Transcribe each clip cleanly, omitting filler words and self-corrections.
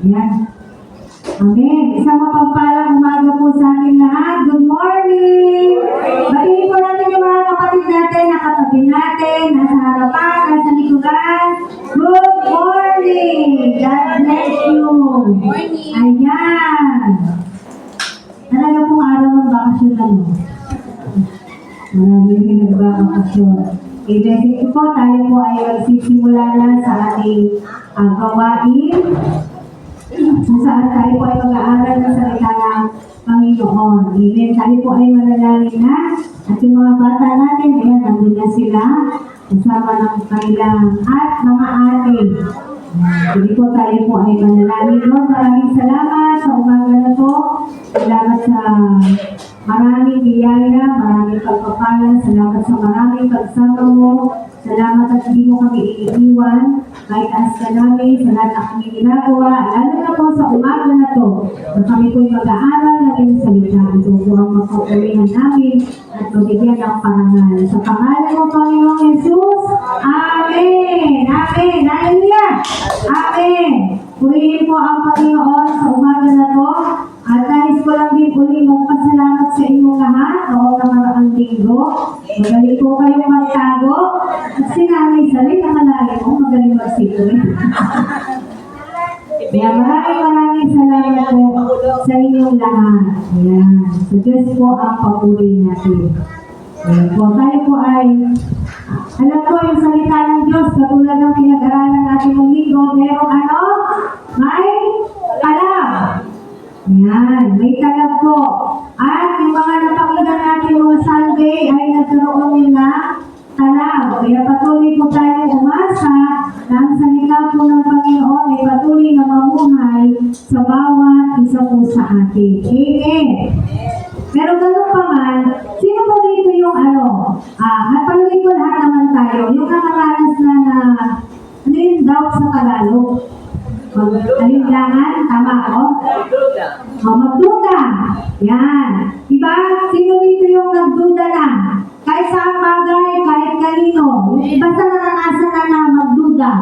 Yan. Amen. Isang mapagpalang umaga po sa ating lahat. Good morning! Batiin po natin yung mga kapatid natin, nakatabi natin, nasa harapan, nasa likuran. Good morning! God bless you! Morning! Ayan! Talaga pong araw ng bakasyon na mo. Maraming nagbabakasyon. I-blessing po, tayo po ay magsisimula na sa ating gawain. Kung saan tayo po ay mag-aaral ng salita ng Panginoon. Amen. Tayo po ay manalangin na. At yung mga bata natin, ayan, nandun na sila. Kasama ng kanilang at mga ate. Hindi po tayo po ay manalangin. Lord, maraming salamat sa umaga na to. Salamat sa maraming biyaya, maraming pagpapala. Salamat sa maraming pagsama mo. Salamat at hindi mo kami iniiwan. Kahit taas ka namin sa lahat na kami ginagawa. Lalo na po sa umaga na to, na kami po'y mag-aaral natin sa salita. Ito po ang makakulihan namin at mabigyan ng parangal. Sa pangalan mo, Panginoong Jesus, Amen! Amen! Hallelujah! Amen! Purihin po ang Panginoon sa umaga na to. At nais ko lang din uli magpasalamat sa inyong lahat noong nakaraang linggo. Magaling po kayong magtago. At sinanay sa rin, nakalain mo, magaling magsipoy. Kaya maraming salamat po sa inyong lahat. Ayan. So Diyos po ang papuri natin. Ayan po, tayo po ay, alam ko yung salita ng Diyos, katulad ng pinag-aralan natin ng linggo, merong ano? May alam. Yan, may talab po. At yung mga napakinggan natin mga Sunday ay nagkaroon nila talab. Kaya patuloy po tayo umasa na ang salita po ng Panginoon ay patuloy na mamuhay sa bawat isa po sa atin. Amen. Pero ganun pa man, sino po dito yung at palagay ko lahat naman tayo, yung nakaranas na ano yung doubt sa Tagalog? Alinlangan, tama ako? Magduda. Yan. Diba? Sino dito yung nagduda na? Kahit saan bagay, kahit kanino. Basta naranasan na magduda.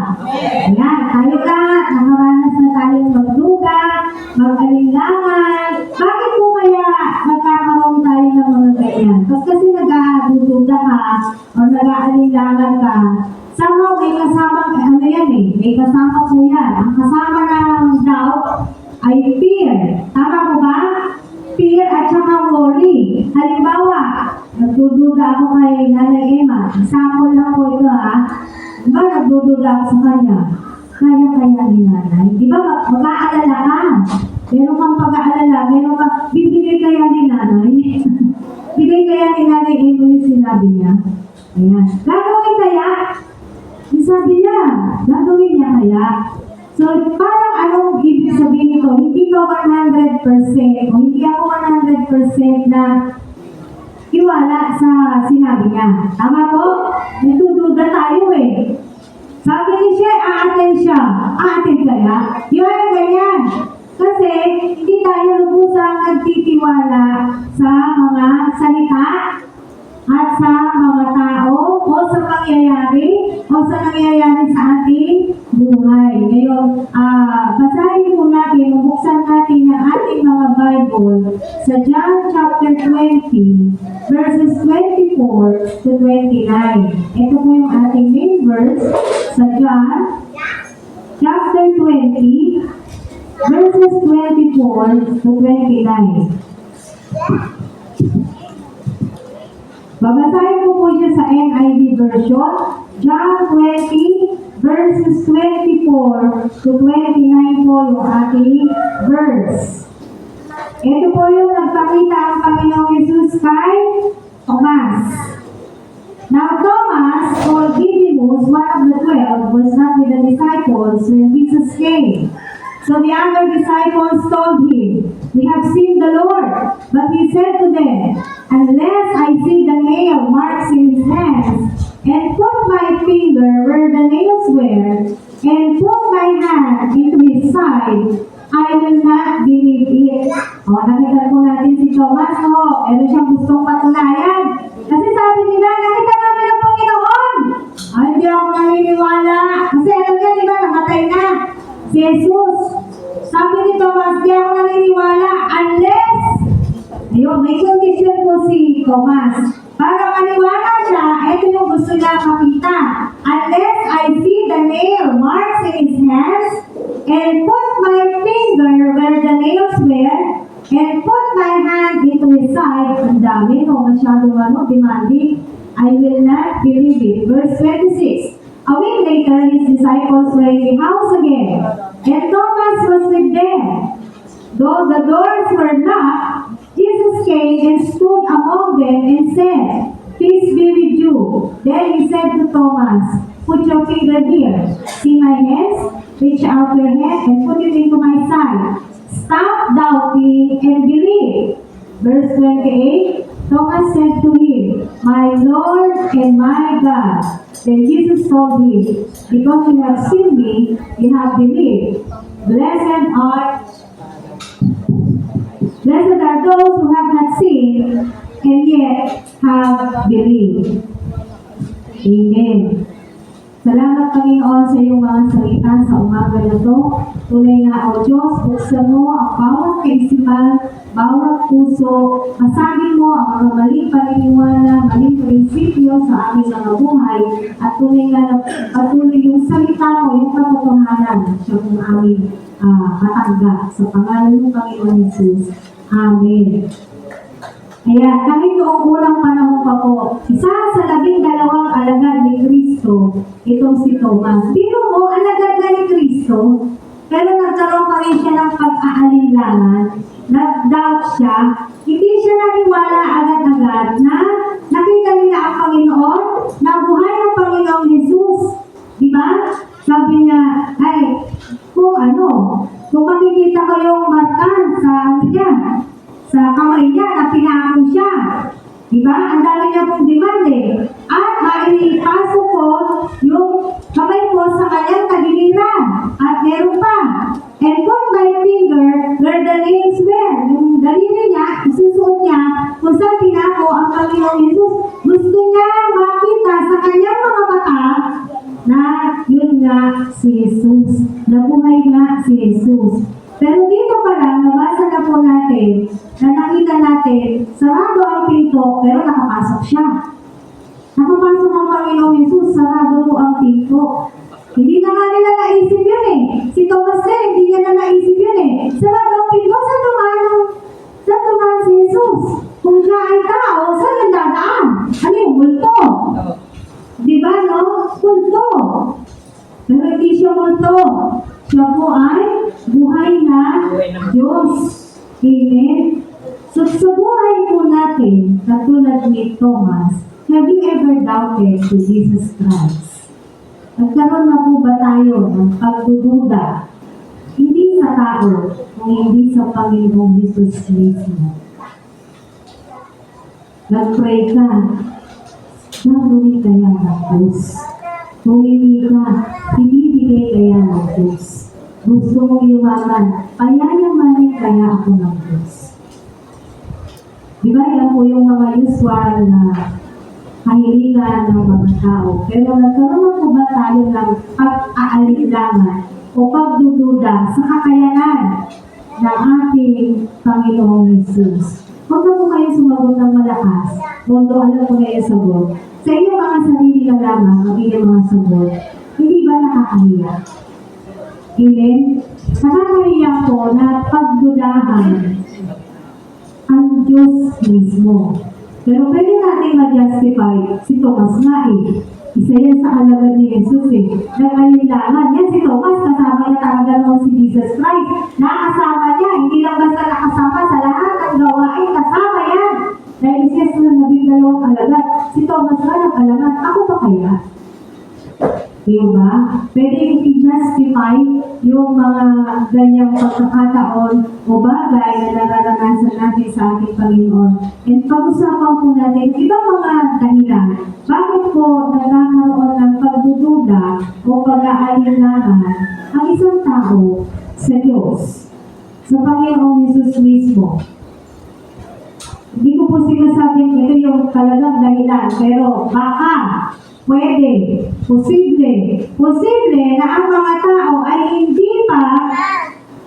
Yan. Tayo lahat, nakaranas na tayong magduda, mag-alinlangan. Bakit po kaya nagkakaroon tayo ng mga ganyan? Kasi nag-aadududa ka o nag-aalinlangan ka. Sama may kasama, may kasama po yan. Ang kasama ng doubt ay fear. Tama po ba? Fear at saka worry. Halimbawa, nagdududa ako kay Nanay Emma. Example lang po ito Diba nagdududa ako sa kanya? Kaya ni Nanay. Diba mag-aalala ka? Meron kang pag-aalala, meron kang bibigay kaya ni Nanay. Bigay kaya ni Nanay Emma yung sinabi niya. Ayan. Gagawin kaya? Sabi niya, gagawin niya kaya. So, parang anong ibig sabihin nito? Hindi ko 100% o hindi ako 100% na iwala sa sinabi niya. Tama po? Nagdududa tayo Sabi ni siya, aaten siya. Aaten kaya? Yun, ganyan. Kasi, hindi tayo lubusang nagtitiwala sa mga salita at sa mga tao o sa pangyayari o sa nangyayari sa ating buhay. Ngayon, basahin po natin, mabuksan natin ang ating mga Bible sa John chapter 20, verses 24 to 29. Ito po yung ating main verse sa John chapter 20, verses 24 to 29. Babasahin ko po siya sa NIV version, John 20, verses 24 to 29 po yung ating verse. Ito po yung nagpakita ang Panginoong Jesus kay Thomas. Now Thomas, called Didymus, one of the 12, was not with the disciples when Jesus came. So the other disciples told him, "We have seen the Lord." But he said to them, "Unless I see the nail marks in his hands, and put my finger where the nails were, and put my hand into his side, I will not believe it." O, nakita po natin si Thomas, o, meron siyang gustong patunayan. Kasi sabi nila, nakita namin ang Panginoon. Ay, hindi ako naniniwala. Kasi alam niya, di ba, namatay na si Jesus. Sabi ni Thomas, di ako naniniwala unless, ayun, may condition po si Thomas. Para maniwala siya, ito yung gusto niya makita. Unless I see the nail marks in his hands, and put my finger where the nails were, and put my hand into his side. Ang dami, no? Masyadong demanding. I will not believe it. Verse 26. A week later, his disciples were in the house again, and Thomas was with them. Though the doors were locked, Jesus came and stood among them and said, "Peace be with you." Then he said to Thomas, "Put your finger here. See my hands? Reach out your hand and put it into my side. Stop doubting and believe." Verse 28, Thomas said to him, "My Lord and my God." Then Jesus told him, "Because you have seen me, you have believed. Blessed are those who have not seen and yet have believed." Amen. Salamat, Panginoon, sa iyong mga salita sa umaga na ito. Tunay nga, O Diyos, buksan mo ang bawat kaisipan, bawat puso, masagin mo ang mga maling paniniwala, maling prinsipyo sa aming mga buhay, at tunay nga na patuloy yung salita mo, yung katotohanan, siya kung aming matanggap. Sa pangalan ng Panginoon Jesus. Amen. Kaya kahit noong unang panahon pa po, isa sa 12 alagad ni Kristo, itong si Thomas. Biro mo, alagad na ni Kristo, pero nagkaroon pa rin siya ng pag-aalinlangan, nag-doubt siya, hindi siya naniwala agad-agad na nakita nila ang Panginoon, na buhay ng Panginoong Jesus. Diba? Sabi niya, kung makikita ko yung markan sa kamay niya na pinako siya. Diba? Ang dami niya pong demand At maipasok ko yung kamay ko sa kanyang tagiliran. At meron pa. And put my finger where the nails were. Yung daliri niya, isusuot niya kung saan pinako ang Panginoong Jesus. Gusto niya makita sa kanyang mga mata na yun nga si Jesus. Nabuhay nga si Jesus. Pero dito pa lang, nabasa na po natin, na nakita natin, sarado ang pinto, pero nakapasok siya. Nakapasok ang Panginoong Jesus, sarado po ang pinto. Hindi na nga nila naisip yun Si Thomas hindi niya na naisip yun Sarado ang pinto, saan dumaan si Jesus? Kung siya ay tao, saan ang dadaan? Ano yung multo? Diba, no? Multo. Pero hindi siya multo. Siya po ay buhay na Diyos. Amen? So, sa buhay po natin, katulad ni Thomas, have you ever doubted to Jesus Christ? Nagkaroon na po ba tayo ng pagdududa? Hindi sa tao, kung hindi sa Panginoong Jesus mismo. Nag-pray ka, nagawin kaya ng Diyos. Humingi ka, hinibigay kaya ng Diyos. Gusto mong yumaman, payayamanin kaya ako ng Diyos. Diba yan po yung mga usual na kahilingan ng mga tao. Pero nagkaroon po ba tayo ng pag-aalinlangan o pagdududa sa kakayanan ng ating Panginoong Jesus? Huwag na po kayo sumagot ng malakas. Although alam ko na yung sagot. Sa inyong mga sarili na lamang, ang inyong mga sagot, hindi ba nakakahiya? Amen? Nakakahiya po na pagdudahan ang Diyos mismo. Pero pwede natin ma-justify si Thomas nga Isa yan sa alagad ni Jesus eh. Nag-alinlangan. Yan si Thomas, kasama niya talaga noon si Jesus Christ. Nakasama niya, hindi lang basta nakasama sa lahat ng gawain, kasama yan. Dahil siya sa nabing dalawang alagad. Si Thomas nga nag-alagad. Ako pa kaya? Diba? Pwede i-justify yung mga ganyang pagkakataon o bagay na nararanasan natin sa ating Panginoon. And pag-usapan po natin, ibang mga dahilan, bakit po nagkakaroon ng pagdududa o pag-aalinlangan ang isang tao sa Diyos, sa Panginoong Jesus mismo. Hindi ko po sinasabing ito yung talagang dahilan, pero baka pwede, posible na ang mga tao ay hindi pa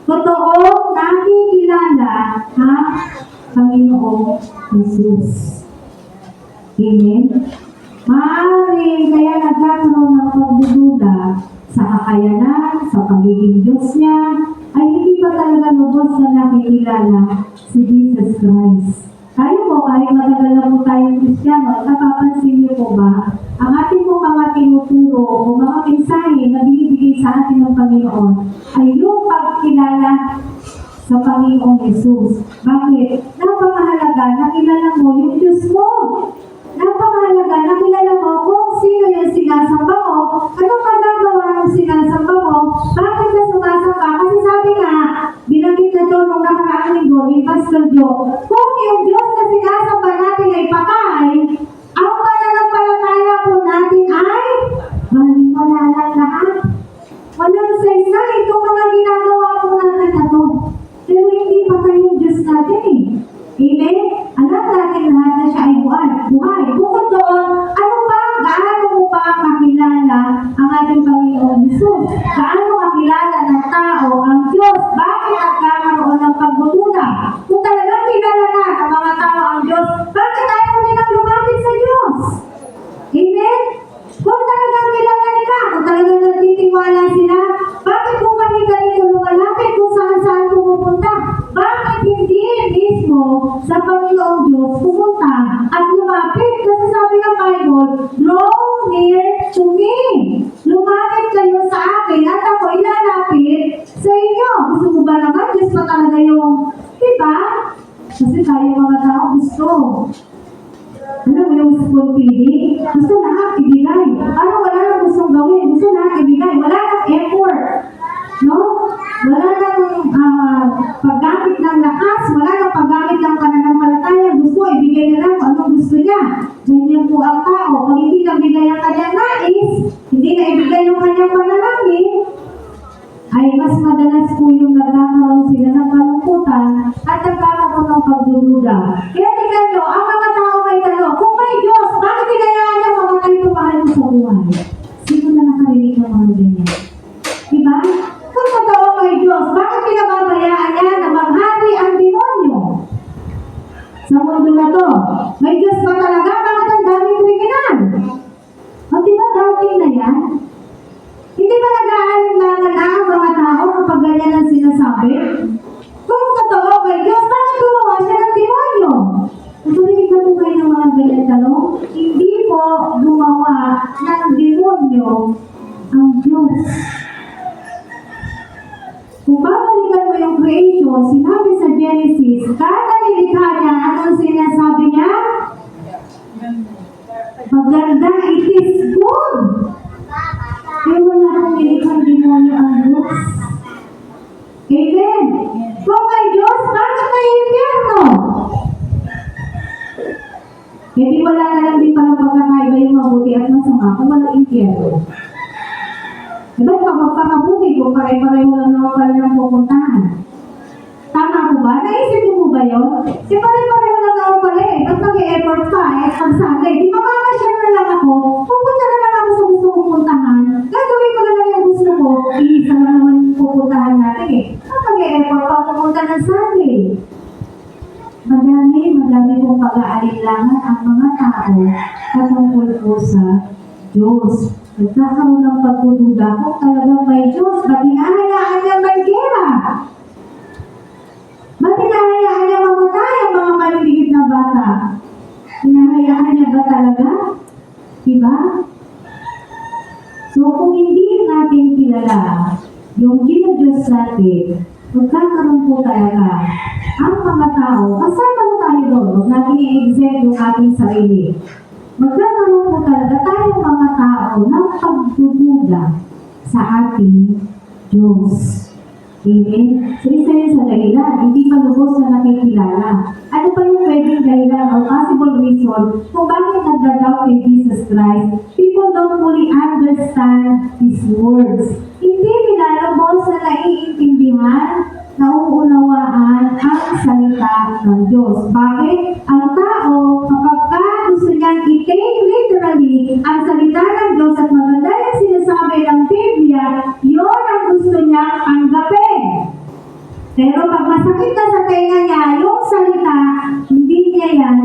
totoo nakikilala ang Panginoong Jesus. Amen? Maaaring kaya nagkakaroon ng pagdududa sa kakayanan, sa pagiging Diyos niya, ay hindi pa talaga lubos na nakikilala si Jesus Christ. Tayo po, kahit matagal na po tayong Kristiyano, napapansin niyo po ba, ang ating po mga tinuturo o mga mensahe na binibigay sa atin ng Panginoon ay yung pagkilala sa Panginoong Jesus. Bakit? Napakahalaga na kilala mo yung Diyos mo. Napakahalaga na kilala mo kung sino yung sinasamba mo, anong magagawa ng sinasamba mo, bakit ka sumasamba. Kasi sabi nga, binanggit na doon nung nakaraang linggo ni Pastor Joe, kung yung Diyos na sinasamba natin ay patay, ang pananampalataya po natin ay wala lang lahat. Walang saysay itong mga ginagawa po natin na to. Pero hindi patay yung Diyos natin eh. Amen? Alam natin lahat na siya ay buhay. Bukod doon, ano pa? Gaano mo pa makilala ang ating Panginoong Jesus? Gaano makilala ng tao ang Diyos? Bakit nagkakaroon ng pagdududa? Kung talagang kilala na ng mga tao ang Diyos, bakit ayaw nilang lumapit sa Diyos? Amen? Kung talagang kilala nila, kung talagang nagtitiwala sila, bakit kung kani-kanino lumalapit kung saan-saan pumupunta? Bakit hindi mismo sa Panginoong Diyos pumunta at lumapit? Kasi sabi ng Bible, draw near to me. Lumapit kayo sa akin at ako ilalapit sa inyo. Gusto mo ba naman? Diyos pa talaga yung, diba? Kasi tayo mga tao gusto. Ano mo yung spoon feeding? Gusto lahat ibigay. Ano wala nang gustong gawin? Gusto lahat ibigay. Wala nang effort. No? Wala nang paggamit ng lakas. Wala nang paggamit ng pananampalataya. Gusto, ibigay na lang kung anong gusto niya. Ganyan po ang tao. Kung hindi na bigay ang kanyang nais, hindi na ibigay yung kanyang panalangin, ay mas madalas po yung nagkakaroon sila ng kalungkutan at nagkakaroon ng pagdududa. Kaya tingnan nyo, ang mga tao may tanong, kung may Diyos, bakit hinayaan niya mamatay ito mahal mo sa buhay? Sino na nakarinig ng mga ganyan? Diba? Kung totoo may Diyos, bakit pinababayaan niya na maghari ang demonyo? Sa mundo na to, may Diyos pa talaga, bakit ang daming kriminal? O diba dating na yan? Hindi ba nag-aalinlangan na ang mga tao kapag ganyan ang sinasabi? Kung totoo may Diyos, bakit gumawa siya ng demonyo? Narinig na po kayo ng mga ganyan tanong? Hindi po gumawa ng demonyo ang Diyos. Kung babalikan mo yung creation, sinabi sa Genesis, kada nilikha niya, anong sinasabi niya? Maganda, it is good. Kaya wala akong nilikhang demonyo ang Diyos. Amen? Kung may Diyos, bakit may impyerno? Hindi wala na lang din palang pagkakaiba yung mabuti at masama kung walang impyerno. Diba pag magpakabuti kung pare-pareho lang naman pala ng pupuntahan? Tama ko ba? Naisip mo ba yun? Si pare-pareho lang naman pala eh. Ba't mag-e-effort pa eh? Pag Sunday, di mamamasyal na lang ako. Pupunta na lang ako sa gusto kong puntahan. Gagawin ko na lang yung gusto ko. Iisa na naman yung pupuntahan natin eh. Ba't mag-e-effort pa pupunta ng Sunday? Madami pong pag-aalinlangan ang mga tao patungkol po sa Diyos. Nagkakaroon ng pagdududa kung talagang may Diyos. Ba't hinahayaan niya may gera? Ba't hinahayaan niya mamatay ang mga maliliit na bata? Hinahayaan niya ba talaga? Diba? kilala yung ginadiyos natin, magkakaroon po talaga ang mga tao, kasama mo tayo doon, huwag natin i-exempt yung ating sarili. Magkakaroon po talaga tayong mga tao ng pagdududa sa ating Diyos. Amen? So, isa yun sa dahilan, hindi pa lubos na nakikilala. Ano pa yung pwedeng dahilan or possible reason kung bakit nagdadoubt kay Jesus Christ? People don't fully understand His words. Hindi nila lubos na naiintindihan, nauunawaan ang salita ng Diyos. Bakit? Ang tao, kapag gusto niyang i-take literally ang salita ng Diyos at maganda yung sinasabi ng Biblia, yun ang gusto niyang tanggapin. Pero pag masakit na sa tenga niya, yung salita, hindi niya yan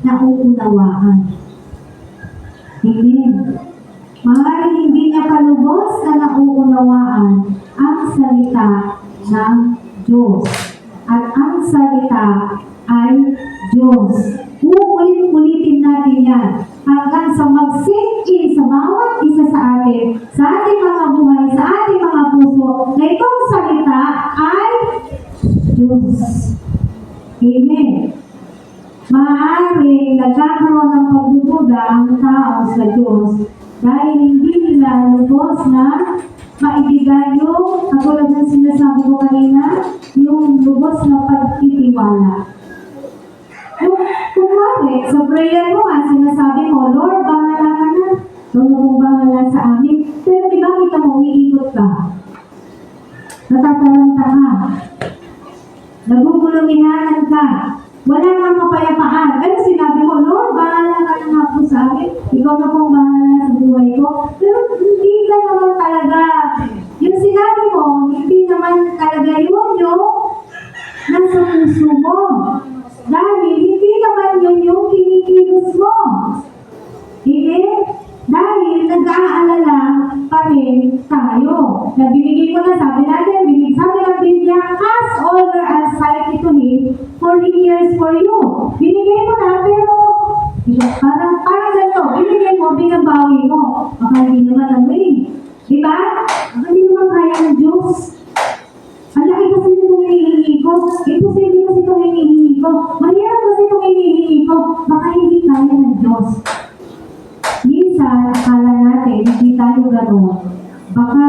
nauunawaan. Amen. Maaaring hindi niya palubos na nauunawaan ang salita ng Diyos. At ang salita ay Diyos. Uulit-ulitin natin yan hanggang sa mag-sink in sa bawat isa sa atin, sa ating mga buhay, sa ating mga puso, na itong salita ay Diyos. Amen. Maaaring nagkakaroon ng pagdududa ang tao sa Diyos dahil hindi nila lubos na maibigay yung, katulad ng sinasabi ko kanina, yung lubos na pagtitiwala. Kunwari, sa prayer mo sinasabi mo, Lord, bahala ka na. Lord, kung bahala sa amin. Pero di ba kita mo, umiikot ka? Natatalanta ka. Nagugulumihanan ka. Wala nang kapayapaan. Pero sinabi mo, Lord, bahala ka na nga po sa amin. Ikaw na pong bahala sa buhay ko. Pero hindi ka naman talaga. Yung sinabi mo, hindi naman talaga yun yung nasa puso mo. Dahil hindi naman yun yung kinikilos mo. Hindi? Dahil nag-aalala pa rin tayo. Na binigay ko na, sabi natin, sabi ng Biblia, cast all your anxiety to Him, for He cares for you. Binigay mo na, pero parang ganito, binigay mo, binabawi mo. Baka hindi naman ano eh. Diba? Baka hindi naman kaya ng Diyos. Ang laki kasi itong hinihingi ko. Imposible kasi itong hinihingi ko. Mahirap kasi itong hinihingi ko. Baka hindi kaya ng Diyos. Minsan, akala natin, hindi tayo gano'n. Baka,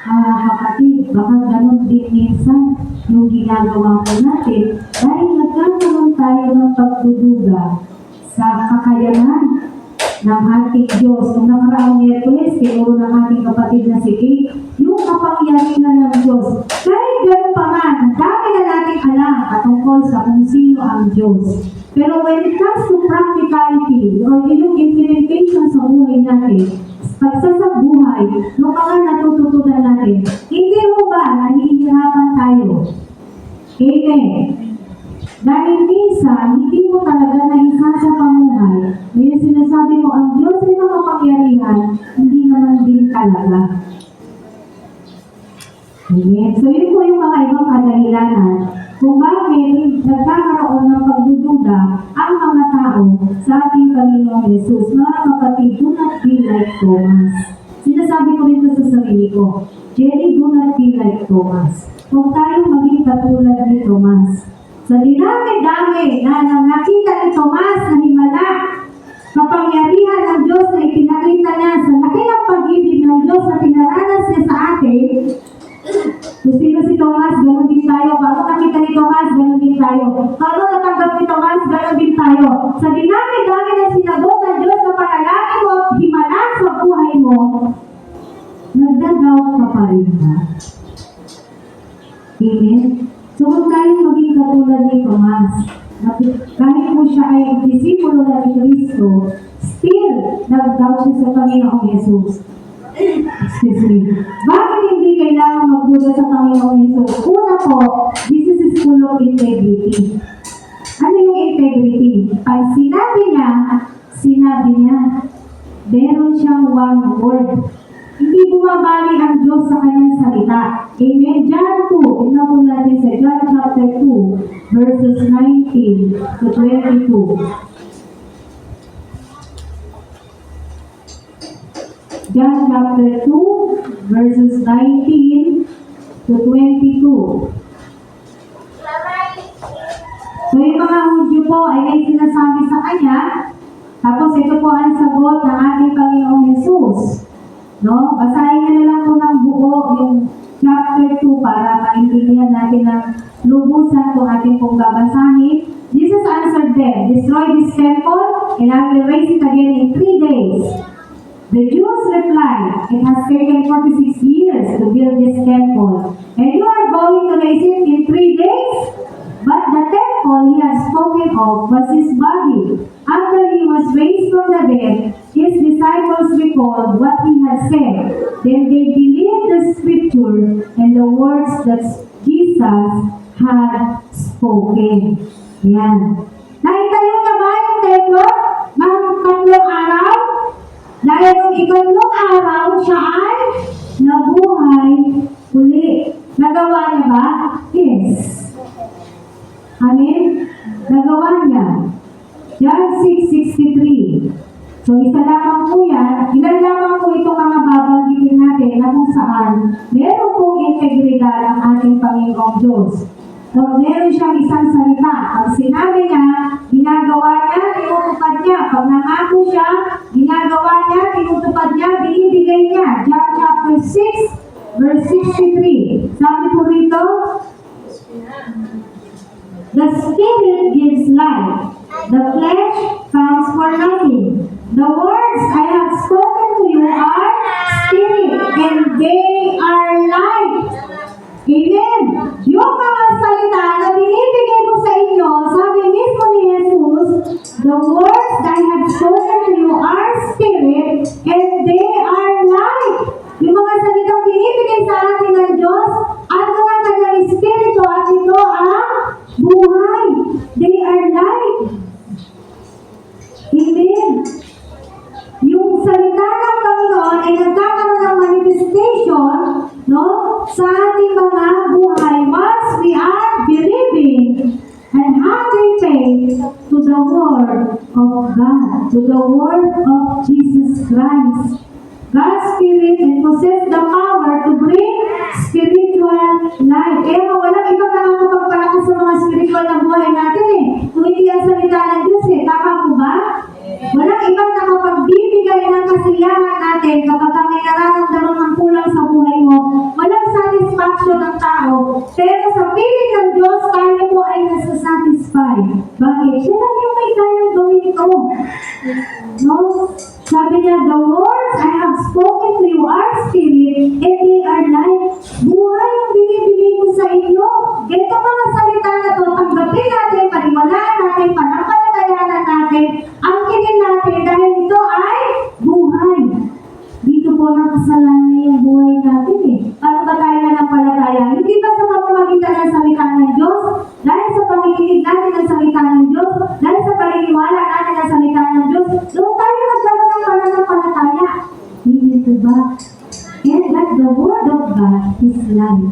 kapatid, baka gano'n din minsan yung ginagawa ko natin dahil nagkakaroon tayo ng pagdududa sa kakayanan ng ating Diyos. Nung nakaraang Miyerkules, tinuro ng ating kapatid na si Kate, yung kapangyarihan ng Diyos. Kahit gano'n pa man, ang dami na nating alam patungkol sa kung sino ang Diyos. Pero when it comes to practicality or yung implementation sa buhay natin, pagsasabuhay ng mga natututunan natin, hindi mo ba nahihirapan tayo? Amen. Dahil minsan, hindi mo talaga naisa sa pamuhay, ngayon sinasabi mo, ang Diyos ay makapangyarihan, hindi naman din talaga. Amen. So yun po yung mga ibang kadahilanan kung bakit nagkakaroon ng pagdududa ang mga tao sa ating Panginoong Jesus. Mga kapatid, do not be like Thomas. Sinasabi ko rin sa sarili ko, Jenny, do not be like Thomas. Kung tayo maging katulad ni Thomas, sa dinami-dami na nakita ni Thomas na himala, kapangyarihan ng Diyos na ipinakita niya sa laki ng pag-ibig ng Diyos na pinaranas niya sa atin. Kung sino si Thomas, gano'n din tayo. Paano nakita ni Thomas, gano'n din tayo. Paano natanggap ni Thomas, gano'n din tayo. Sa dinami-dami na sinabot ng Diyos na panalangin mo at himala sa buhay mo, nagdadaw ka pa rin ba? Amen? So, huwag tayong maging katulad ni Thomas. Kahit po siya ay disipulo na ni Kristo, still, nag-doubt siya sa Panginoong Jesus. Excuse me. Bakit hindi kailangan magduda sa Panginoong Jesus? Una po, this is full of integrity. Ano yung integrity? Pag sinabi niya, meron siyang one word. Hindi bumabali ang Diyos sa kanyang salita. Amen. John 2, tingnan po natin sa John chapter 2, verses 19 to 22. John chapter 2, verses 19 to 22. So yung mga Hudyo po ay may sinasabi sa kanya, tapos ito po ang sagot ng ating Panginoong Jesus. No? Basahin niyo na lang po ng buo yung chapter 2 para maintindihan natin ng lubusan kung ating pong babasahin. Jesus answered them, "Destroy this temple, and I will raise it again in 3 days." The Jews replied, "It has taken 46 years to build this temple, and you are going to raise it in 3 days? But the temple he had spoken of was his body. After he was raised from the dead, his disciples recalled what he had said. Then they believed the scripture and the words that Jesus had spoken." Yan. Naitayo na ba yung templo ng 3 araw? Dahil nung ikatlong araw, siya ay nabuhay uli. Nagawa niya ba? Yes. Amen? Nagawa niya. John 6:63. So, isa lamang po yan. Ilan lamang po itong mga babanggitin natin na kung saan meron pong integridad ang ating Panginoong Diyos. So, meron siyang isang salita. Pag sinabi niya, ginagawa niya, tinutupad niya. Pag nangako siya, ginagawa niya, tinutupad niya, binibigay niya. John chapter 6, verse 63. Sabi po rito, "The Spirit gives life. The flesh counts for nothing. The words I have spoken to you are spirit, and they are life." Amen. Yung mga salita na binibigay ko sa inyo, sabi mismo ni Jesus, "The words I have spoken to you are spirit, and they are life." Yung mga salitang binibigay sa atin ng Diyos, at ng kanyang Espiritu, at ito ang buhay. They are life. Amen. Yung salita ng Panginoon ay nagkakaroon ng manifestation, no, sa ating mga buhay once we are believing and having faith to the Word of God, to the Word of Jesus Christ. God's Spirit and possess the power to bring spiritual life. Kaya walang ibang nakakapagpalakas sa mga spiritual na buhay natin eh. Kung hindi ang salita ng Diyos eh. Tama po ba? Walang ibang nakapagbibigay ng kasiyahan natin kapag may nararamdaman ng kulang sa buhay mo. Walang satisfaction ng tao. Pero sa piling ng Diyos, tayo po ay nasa-satisfy. Bakit? Siya lang yung may kayang gawin ito. No? Sabi niya, "The words I have spoken to you are spirit, and they are life." Buhay ang binibigay ko sa inyo. Ito mga salita na ito, tanggapin natin, paniwalaan natin, panampalatayanan natin, angkinin natin, dahil ito ay buhay. Dito po nakasalan na yung buhay natin eh. Paano ba tayo nanampalataya? Hindi ba sa pamamagitan ng salita ng Diyos? Dahil sa pakikinig natin ng salita ng Diyos, dahil sa paniniwala natin ng salita ng Diyos, doon tayo nagkaroon ng pananampalataya. Hindi po ba? And that the Word of God is life.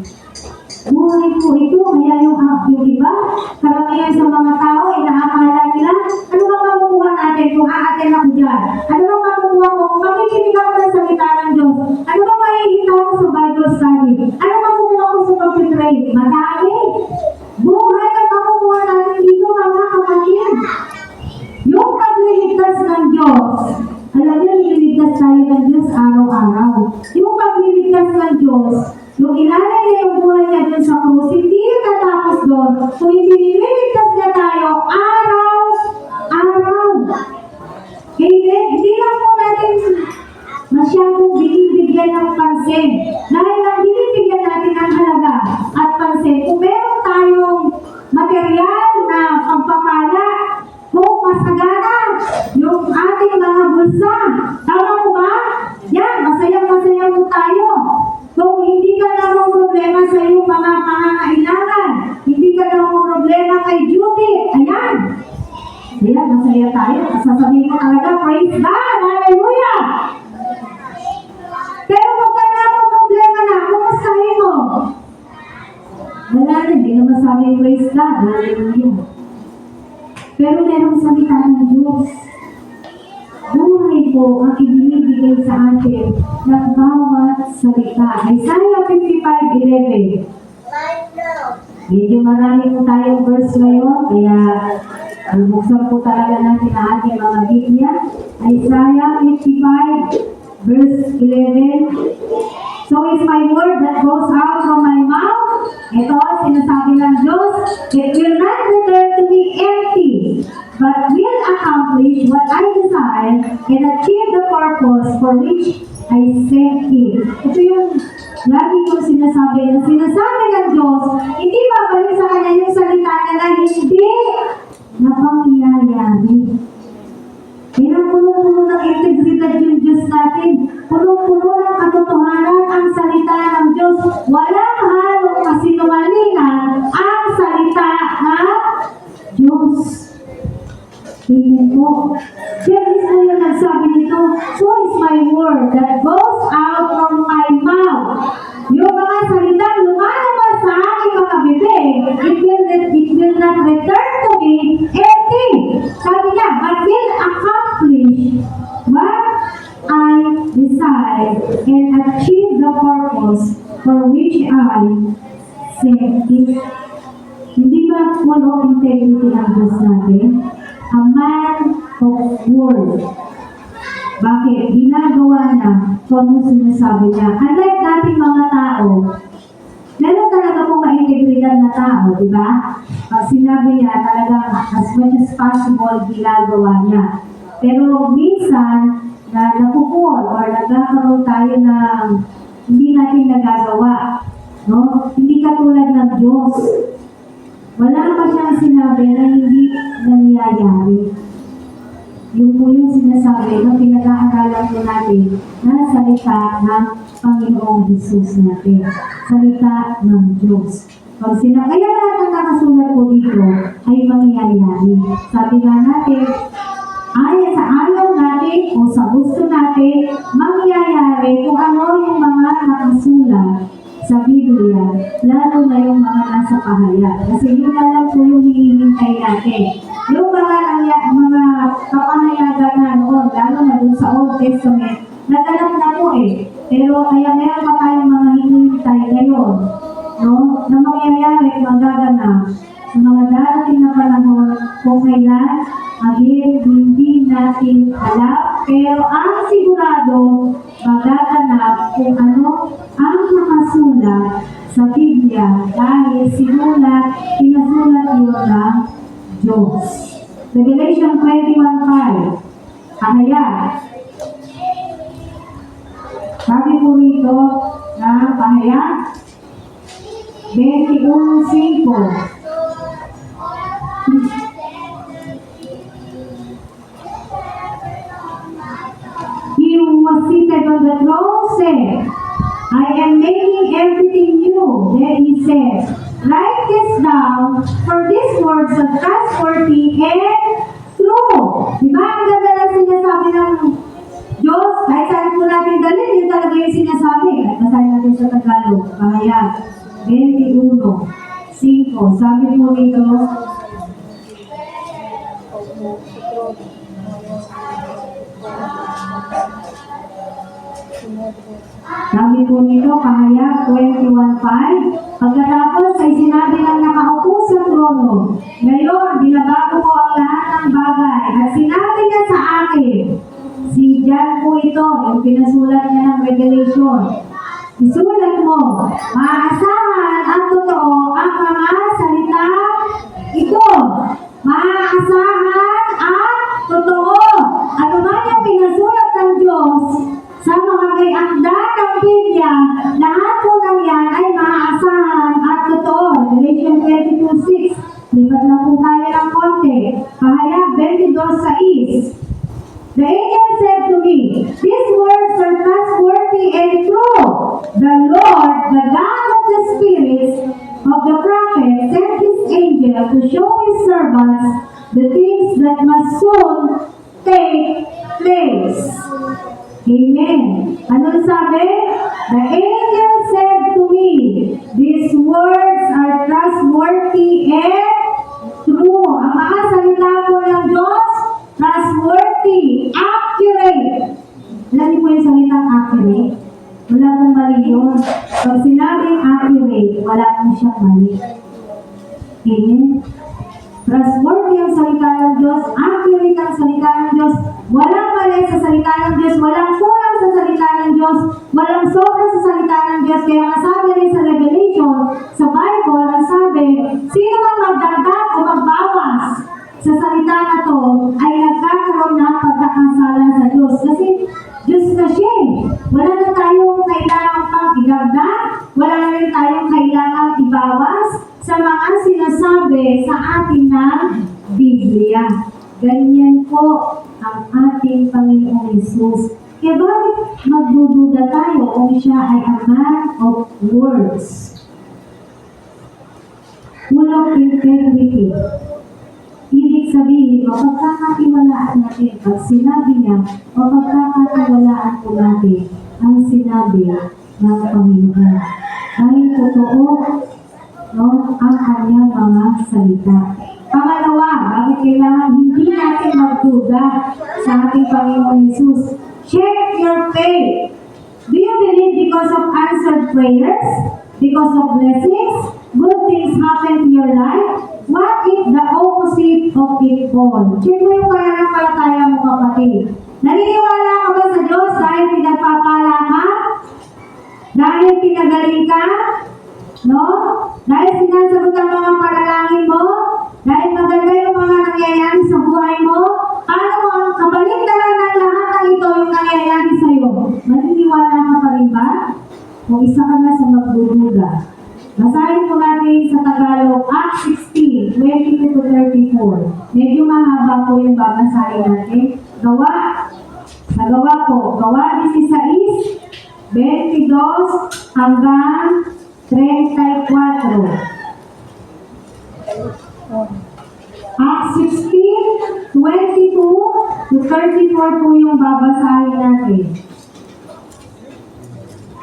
Buhay po ito, kaya yung iba, karamihan sa mga tao, inaakala nila, ano bang makukuha natin kung aaten ako dyan? Ano bang makukuha ko kung makikinig ako ng salita ng Diyos? Ano bang makikita ko sa Bible study? Ano makukuha ko sa pag-trade? Madami. Buhay ang makukuha natin dito, mga kapatid. Yung pagliligtas ng Diyos, alam niyo, nililigtas tayo ng Diyos araw-araw. Yung pagliligtas ng Diyos, yung ilalay niya yung buhay niya dun sa krus, hindi yung natapos doon. Kung hindi nililigtas niya tayo, araw-araw. Amen? Hindi lang po natin masyadong binibigyan ng pansin. Dahil lang binibigyan natin ng halaga at pansin. Kung meron tayong material na pagpapala, kung masagana yung ating mga bulsa, tama po ba? Yan, masayang-masaya po tayo. Kung hindi ka namang problema sa iyong mga pangangailangan, hindi ka namang problema kay Judith, ayan. Ayan, masaya tayo. Sasabihin ko talaga, praise God, hallelujah! Pero kung ka namang problema na, kumustahin mo? Wala rin, hindi na masabi praise God, hallelujah. Pero merong salita ng Diyos. Buhay po ang ibinibigay sa atin ng bawat salita. Isaiah 55:11. Medyo marami po tayong verse ngayon, kaya buksan po talaga natin ang ating mga Biblia. Isaiah 55, verse 11. So is my word that goes out from my mouth. Ito, sinasabi ng Diyos, it will not return to me empty, but will accomplish what I desire and achieve the purpose for which I sent it. Ito yung lagi kong sinasabi ng Diyos, hindi babalik sa Kanya yung salita niya na hindi na pangyayari. Kaya puno-puno ng integridad yung Diyos natin. Puno-puno ng katotohanan ang salita ng Diyos. Walang halong kasinungalingan ang salita ng Diyos. Tingnan po. Siya mismo yung nagsabi nito, so is my word that goes out from my mouth. Yung mga salitang lumalabas sa aking mga bibig, it will not return to me empty. Sabi niya, but will accomplish what I desire and achieve the purpose for which I sent it. Hindi ba full of integrity ang Diyos natin? A man of word. Bakit? Ginagawa niya kung anong sinasabi niya. Unlike dating mga tao, meron talaga pong ma-integridad na tao, di ba? Pag sinabi niya, talagang as much as possible, ginagawa niya. Pero minsan, na napupul or nagkakaroon tayo ng hindi natin nagagawa. No? Hindi katulad ng Diyos. Wala pa siyang sinabi na hindi nangyayari. Yung po yung sinasabi na pinag-aaralan po natin na salita ng Panginoong Jesus natin. Salita ng Diyos. Kaya lahat ng nakasulat po dito ay mangyayari. Sabi nga natin, ayon sa ayaw natin o sa gusto natin, mangyayari kung ano yung mga nakasulat sa Biblia, lalo na yung mga nasa pahayag. Kasi yun na lang po yung hinihintay natin. Yung mga kapahayagan na noon, lalo na dun sa Old Testament, naganap na po eh. Pero kaya meron pa tayong mga hinihintay ngayon, no? Na mangyayari, magaganap sa mga darating na panahon kung kailan, again, hindi natin alam. Pero ang sigurado, magaganap kung ano ang nakasulat sa Biblia dahil pinasulat yun ng Diyos. Revelation 21:5. Kaya, sabi po rito na pahayag 21:5. He who was seated on the throne said, I am making everything new. Then he said, write this down, for these words are trustworthy and true. Diba ang ganda na sinasabi ng Diyos? Kahit saan po natin galit, yun talaga yung sinasabi. At basahin natin sa Tagalog. Pahayag 21:5. Sabi po rito, pahayag 21:5. Pagkatapos ay sinabi ng nakaupo sa trono, ngayon, binabago ko ang lahat ng bagay. At sinabi niya sa akin, si John po ito, yung pinasulat niya ng Revelation. Isulat mo, maaasahan ang totoo ang mga salita ito. Maaasahan ang totoo. Ano man yung pinasulat ng Diyos sa mga kayakda ng Biblia, lahat po ng yan ay maaasahan at totoo. Revelation 22:6. Lipat na po tayo ng konti. Pahayag 22:6. The angel said to me, these words are trustworthy and true. The Lord, the God of the spirits of the prophets, sent his angel to show his servants the things that must soon take place. Amen. Ano sabi? The angel said to me, these words are trustworthy and true. Ang mga salita po ng Diyos, trustworthy, accurate, mali yun. Pag sinabing accurate, wala po siyang mali. Amen? Trustworthy ang salita ng Diyos, accurate ang salita ng Diyos, walang mali sa salita ng Diyos, walang kulang sa salita ng Diyos, walang sobra sa salita ng Diyos. Kaya ang sabi rin sa Revelation, sa Bible, ang sabi, sino man magdagdag o magbawas sa salita na to ay nagkakaroon ng pagkakasala sa Diyos. Kasi Diyos na siya eh. Wala na tayong kailangan pang idagdag, wala na rin tayong kailangan ibawas sa mga sinasabi sa atin ng Biblia. Ganyan po ang ating Panginoong Hesus. Kaya bakit magdududa tayo kung siya ay a man of words? Full of integrity. Ibig sabihin, mapagkakatiwalaan natin pag sinabi niya, mapagkakatiwalaan po natin ang sinabi ng Panginoon. Ay totoo, no, ang kanyang mga salita. Pangalawa, bakit kailangan hindi natin magduda sa ating Panginoon Hesus? Check your faith. Do you believe because of answered prayers? Because of blessings? Good things happen to your life? What if the opposite of it all? Check mo yung pananampalataya mo, kapatid. Naniniwala ka ba sa Diyos dahil pinagpapala ka? Dahil pinagaling ka? No? Dahil sinasagot ang mga panalangin mo? Dahil maganda yung mga nangyayari sa buhay mo? Paano mo ang kabaliktaran ng lahat ng ito yung nangyayari sa iyo? Maniniwala ka pa rin ba? O isa ka na sa magdududa? Basahin po natin sa Tagalog, Acts 16, 22 to 34. Medyo mahaba po yung babasahin natin. Sa gawa po, gawa 16, 22 hanggang 34. Acts 16, 22 to 34 po yung babasahin natin.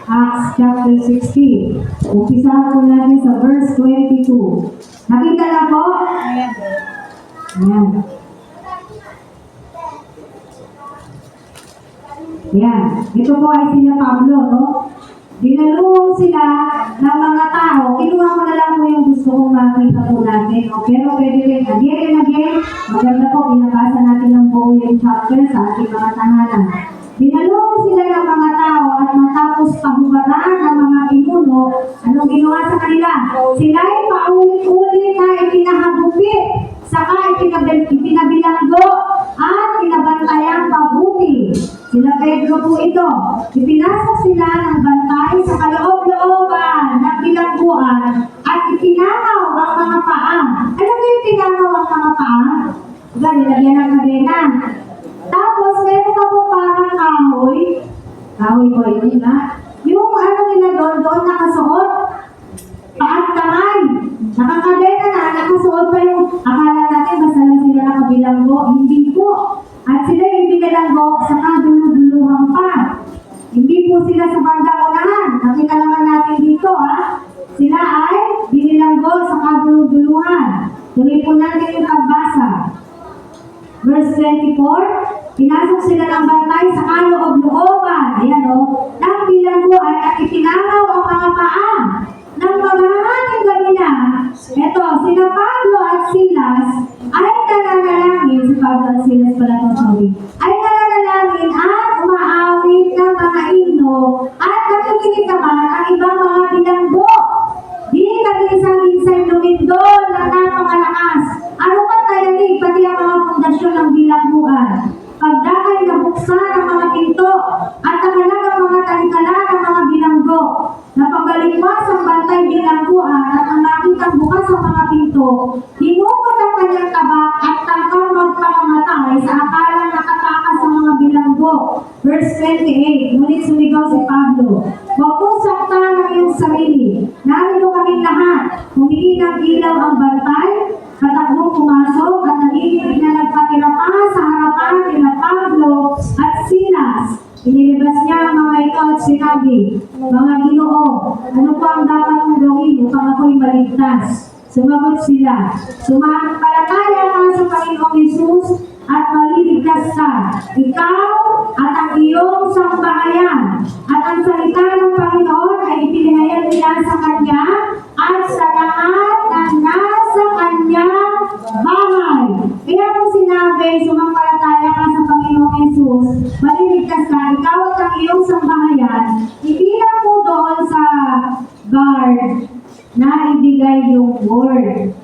Acts chapter 16. Umpisa po natin sa verse 22. Nakita na po? Ayan. Ayan. Ito po ay sila Pablo, no? Dinalulong sila ng mga tao. Kinuha ko na lang po yung gusto kong makita po natin. No? Pero pwede rin again and again. Maganda po, binabasa natin ang buo yung chapter sa ating mga tahanan. Dinalulong sila ng mga tao at matapos pahubaran ng mga pinuno, anong ginawa sa kanila? Sila ay paulit-ulit na ipinahagupit, saka ipinabilanggo at pinabantayang pabuti. Sila Pedro po ito. Ipinasok sila ng bantay sa kaloob-looban ng bilangguan at ipinanaw ang mga paa. Ano ba yung pinanaw ang mga paa? Diba, nilagyan ng kadena. Tapos, meron ka po parang kahoy. Kahoy ko yun, ha? Yung ano nila doon nakasuot. Paat kamay. Nakakadena na, nakasuot pa yung, akala natin basta lang sila nakabilanggo. Hindi po. At sila yung binilanggo sa kaduluduluhan pa. Hindi po sila sa bandang unahan. Nakita naman natin dito, ha? Sila ay binilanggo sa kaduluduluhan. Tuloy po natin yung pagbasa. Verse 24, pinasok sila ng bantay sa kaloob-looban. Ayan o, ng bilangguan at itinanaw ang mga paa. Nang maghahating gabi na, eto, sina Pablo at Silas ay nananalangin, si Pablo at Silas pala ito, sorry, ay nananalangin at umaawit ng mga himno at nakikinig naman ang ibang mga bilanggo. Di kaminsan-minsan lumindol na napakalakas. Ano pa tayo ni pati ang mga pundasyon ng bilangguan. Pagdakay na buksan ang mga pinto at nakalag ang mga talikala ng mga bilanggo. Napagalikwas ang bantay bilangguan at ang nakitang bukas ang mga pinto. Hinukot ang kanyang tabak at tangkang magpakamatay sa akalang nakatakas ang mga bilanggo. Verse 28, ngunit sumigaw si Pablo, "Huwag mong saktan ang iyong sarili. Narito kaming lahat. Humihinang ilaw ang bantay, katakbong pumasok at nanginginig na nagpatira pa sa harapan nila Pablo at Silas. Inilabas niya ang mga ito at sinabi, mga Ginoo, ano po ang dapat kong gawin upang ako'y maligtas? Sumagot sila, sumampalataya ka sa Panginoong Hesus at maliligtas ka. Ikaw at ang iyong sambahayan at ang salita ng Panginoon nila sa Kanya at sa lahat ng nasa Kanyang bahay. Kaya kung sinabi, sumampalataya ka sa Panginoong Yesus, maliligtas ka, ikaw at ang iyong sambahayan, hindi lang po doon sa guard na ibigay yung word.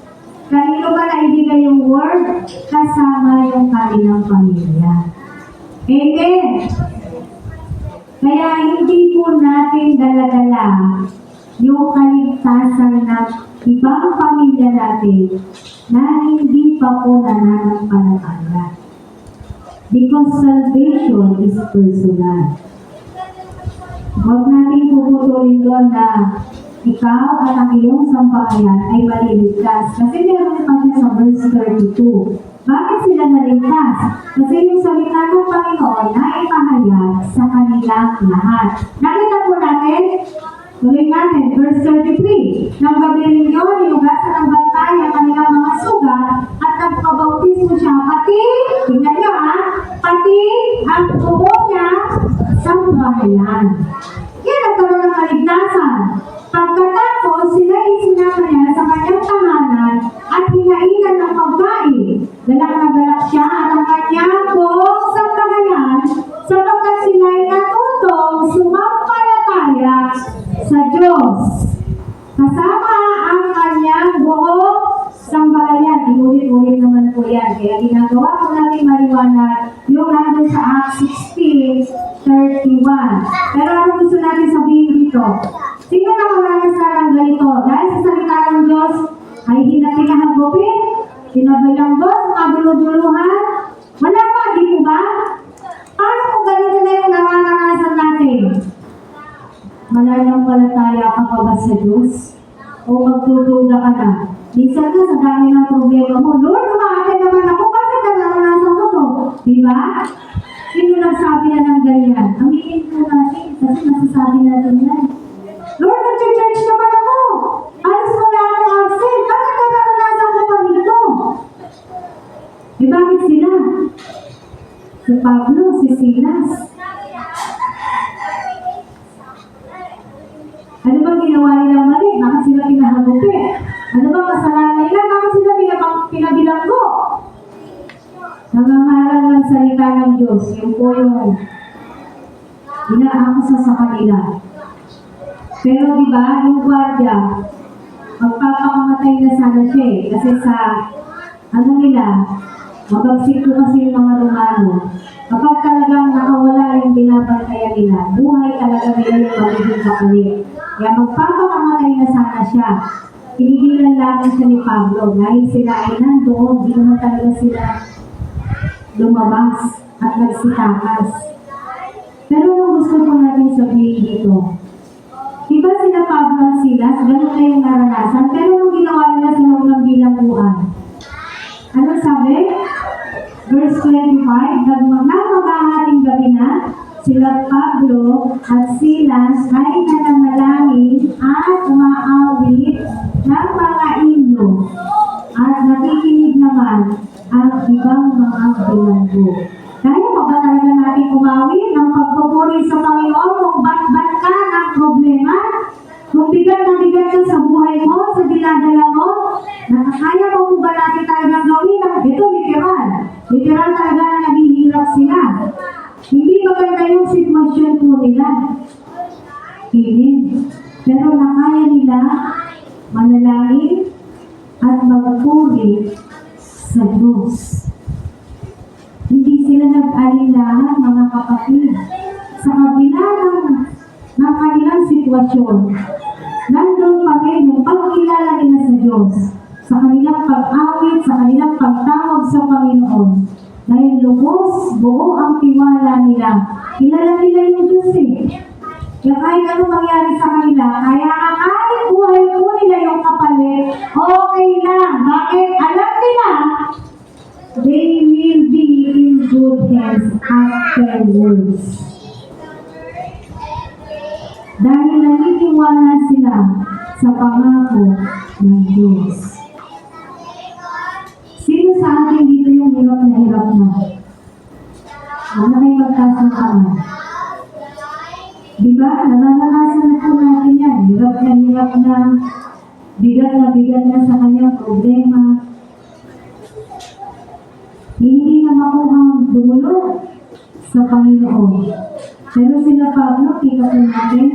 Kanino ba naibigay yung word? Kasama yung kanilang pamilya. Amen. Kaya hindi po natin dala-dala yung kaligtasan ng ibang pamilya natin na hindi pa po nananampalataya. Because salvation is personal. Huwag natin puputulin doon na ikaw at ang iyong sambahayan ay maliligtas. Kasi meron pa siya sa verse 32. Bakit sila naligtas? Kasi yung salita ng Panginoon na ipahayag sa kanilang lahat. Nakita po natin, tuloy natin, verse 33. Nang gabi ninyo, nilugasan ng bantay ang kanilang mga sugat at nagpabautismo siya. Pati, tingnan nyo pati ang buo niya sambahayan. Kaya nagkaroon ng kaligtasan. Pagkatapos, sila isinama niya sa kanyang tahanan at hinainan ng pagkain. Galak na galak siya at ang kanyang buong sambahayan sapagkat sila ay natutong sumampalataya sa Diyos. Kasama ang kanyang buong sambahayan. Inulit-ulit naman po yan. Kaya ginagawa ko natin maliwanag yung nandun sa Acts 16:31. Pero ano gusto natin sabihin dito? Sino nakaranas na ng ganito? Dahil sa salita ng Diyos ay pinahagupin, pinabilanggot, kabuluduluhan. Wala pa, di po ba? Paano kung ganito na yung nararanasan natin? Mananampalataya ka pa ba sa Diyos? O magtutuga ka na? Minsan ka sa dami ng problema mo, Lord, umaatay naman ako, bakit nararanasan ko to? Di ba? Sino nagsabi na ng ganyan? Aminin po natin kasi nasasabi natin yan. Lord, nag-church naman ako. Alas wala akong absent. Bakit nararanasan ko pa dito? Eh bakit sila? Si Pablo, si Silas. Ano bang ginawa nilang mali? Bakit sila pinahagupin? Ano bang kasalanan nila? Bakit sila pinabilanggo? Nangangaral ng salita ng Diyos. Yung po yung inaakasa sa kanila. Pero di ba, yung gwardiya, magpapakamatay na sana siya eh. Kasi sa, mabagsik ko kasi yung mga Romano. Kapag talagang nakawala yung binabantayan nila, buhay talaga nila yung magiging kapalit. Kaya magpapakamatay na sana siya. Pinigilan lamang siya ni Pablo. Dahil sila ay nandoon, di naman talaga sila lumabas at nagsitakas. Pero ang gusto ko natin sabihin dito, diba sila Pablo at Silas, ganun na yung naranasan, pero anong ginawa nila sa loob ng bilangguan? Ano sabi? Verse 25, nagmamahating gabi na, sila Pablo at Silas ay nananalangin at umaawit ng mga himno at nakikinig naman ang ibang mga bilanggo. Kaya pa ba talaga natin umawit ng pagpupuri sa Panginoon kung bat-bat ka ng problema? Kung bigat na bigat ka sa buhay mo, sa dinadala mo, nakakaya pa po ba natin talagang gawin? Ito literal. Literal talaga na naghihirap sila. Hindi maganda yung sitwasyon po nila. Amen. Pero nakaya nila manalangin at magpuri sa Diyos. Hindi sila nag-alinlangan, mga kapatid. Sa kabila ng kanilang sitwasyon, nandun pa rin yung pagkilala nila sa Diyos, sa kanilang pag-awit, sa kanilang pagtawag sa Panginoon. Dahil lubos, buo ang tiwala nila. Kilala nila yung Diyos eh. Kaya kahit anong mangyari sa kanila, kaya ang kahit buhay po nila yung kapalit, okay lang. Bakit? Alam nila, they will be in good hands afterwards. Dahil naniniwala sila sa pangako ng Diyos. Sino sa atin dito yung hirap na hirap na? Ano kayo magtaas ng kamay? Diba? Nararanasan na po natin yan. Hirap na hirap bigat na sa kanyang problema. Hindi na makuhang dumulog sa Panginoon. Pero sila Pablo, kita po natin,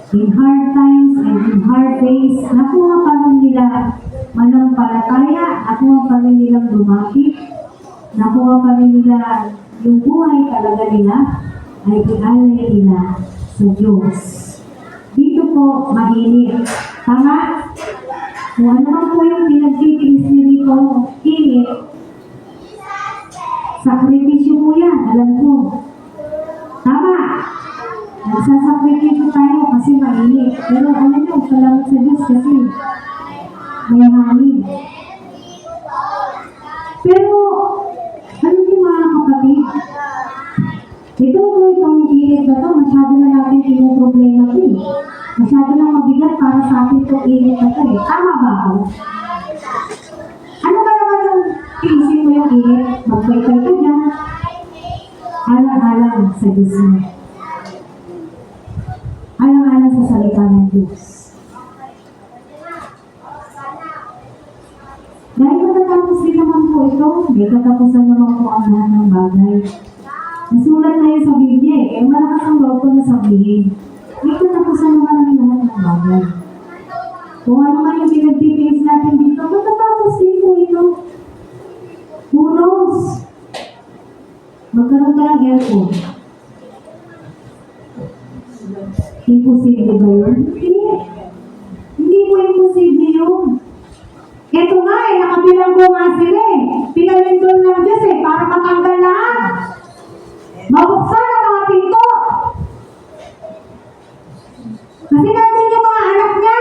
in hard times and in hard days, nakuha pa rin nila manampalataya, nakuha pa rin nilang lumapit, nakuha pa rin nila yung buhay talaga nila ay ialay nila sa Diyos. Dito po, mainit. Tama? Kung ano man po yung pinagtitiis niyo dito, init, sakripisyo po yan, alam ko. Tama? Nagsasakripisyo tayo kasi mainit. Pero alam nyo, salamat sa Diyos kasi may hangin. Pero, ano yung mga kapatid? Itong init na to, masyado na natin yung problema ko eh. Masyado na mabigat para sa atin itong init na to eh. Tama ba ako? Ano ba naman yung tiisin mo yung init? Magpaypay ka dyan. Alang-alang sa Diyos mo. Alang-alang sa salita ng Diyos. Dahil matatapos din naman po ito, may katapusan naman po ang lahat ng bagay. Nasulat na yun sa Biblia eh, kaya malakas ang loob ko na sabihin. May katapusan naman ang lahat ng bagay. Kung ano man yung pinagtitiis natin dito, matatapos din po ito. Who knows? Magkaroon ka ng aircon. Imposible ba yun? Hindi. Hindi po imposible yun. Ito nga eh, nakabilang ko nga sila eh. Pinalindol ng Diyos eh, para matanggal lahat. Mabuksan ang mga pinto. Kasi natin yung mga anak niya.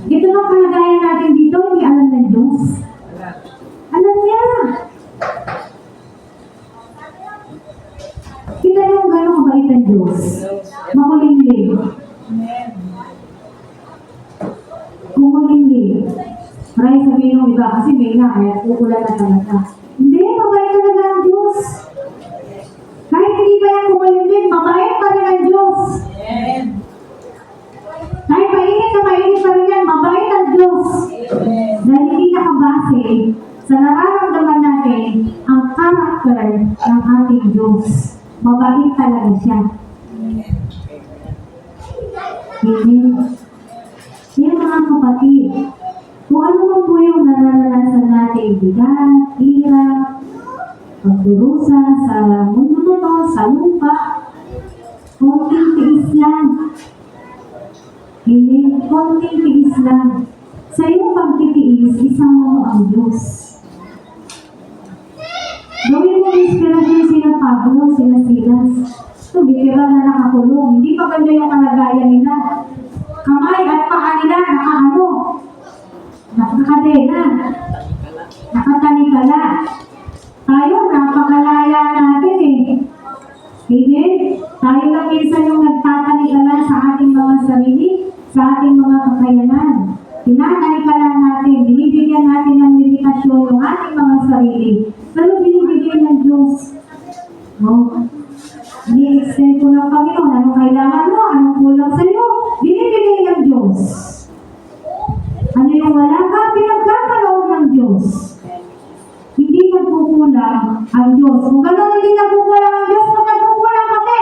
Ito nga kalagayan natin dito, hindi alam ng Diyos. Alam niya. Kita yung gano'ng mabait ng Diyos. Makulimlim. Kumulimlim. Maraming sabihin ng iba kasi may na, kaya kukulan na talaga. Hindi, mabait talaga ang Diyos. Kahit hindi ba yan kumulimlim, mabait pa rin ang Diyos. Kahit mainit na mainit pa rin yan, mabait ang Diyos. Dahil hindi nakabase sa nararamdaman natin ang character ng ating Diyos. Mabait talaga siya. Amen. Yan mga kapatid, kung ano man po yung nararanasan natin, bigat, hirap, pagdurusa sa mundo na to, sa lupa, konting tiis lang. Amen. Konting tiis lang. Sa iyong pagtitiis, isang mo ang Diyos. Gawin mo inspirasyon sila Pablo, sila Silas. Ito, bitira na nakakulong. Hindi pa ganda yung kalagayan nila. Kamay at paa nila, nakakadena, nakatalikala. Tayo, napakalaya natin eh. Amen? Tayo lang minsan yung nagtatalikala sa ating mga sarili, sa ating mga kakayanan. Tinatalikala natin, binibigyan natin ng limitasyon yung ating mga sarili. Pero binibigyan ng Diyos. Ini-extend ko ng Panginoon. Anong kailangan mo? Anong kulang sa iyo? Binibigay ng Diyos. Ano yung wala ka? Pinagkakaloon ng Diyos. Hindi nagkukulang ang Diyos. Kung gano'n hindi nagkukulang ang Diyos, kung nagkukulang kami.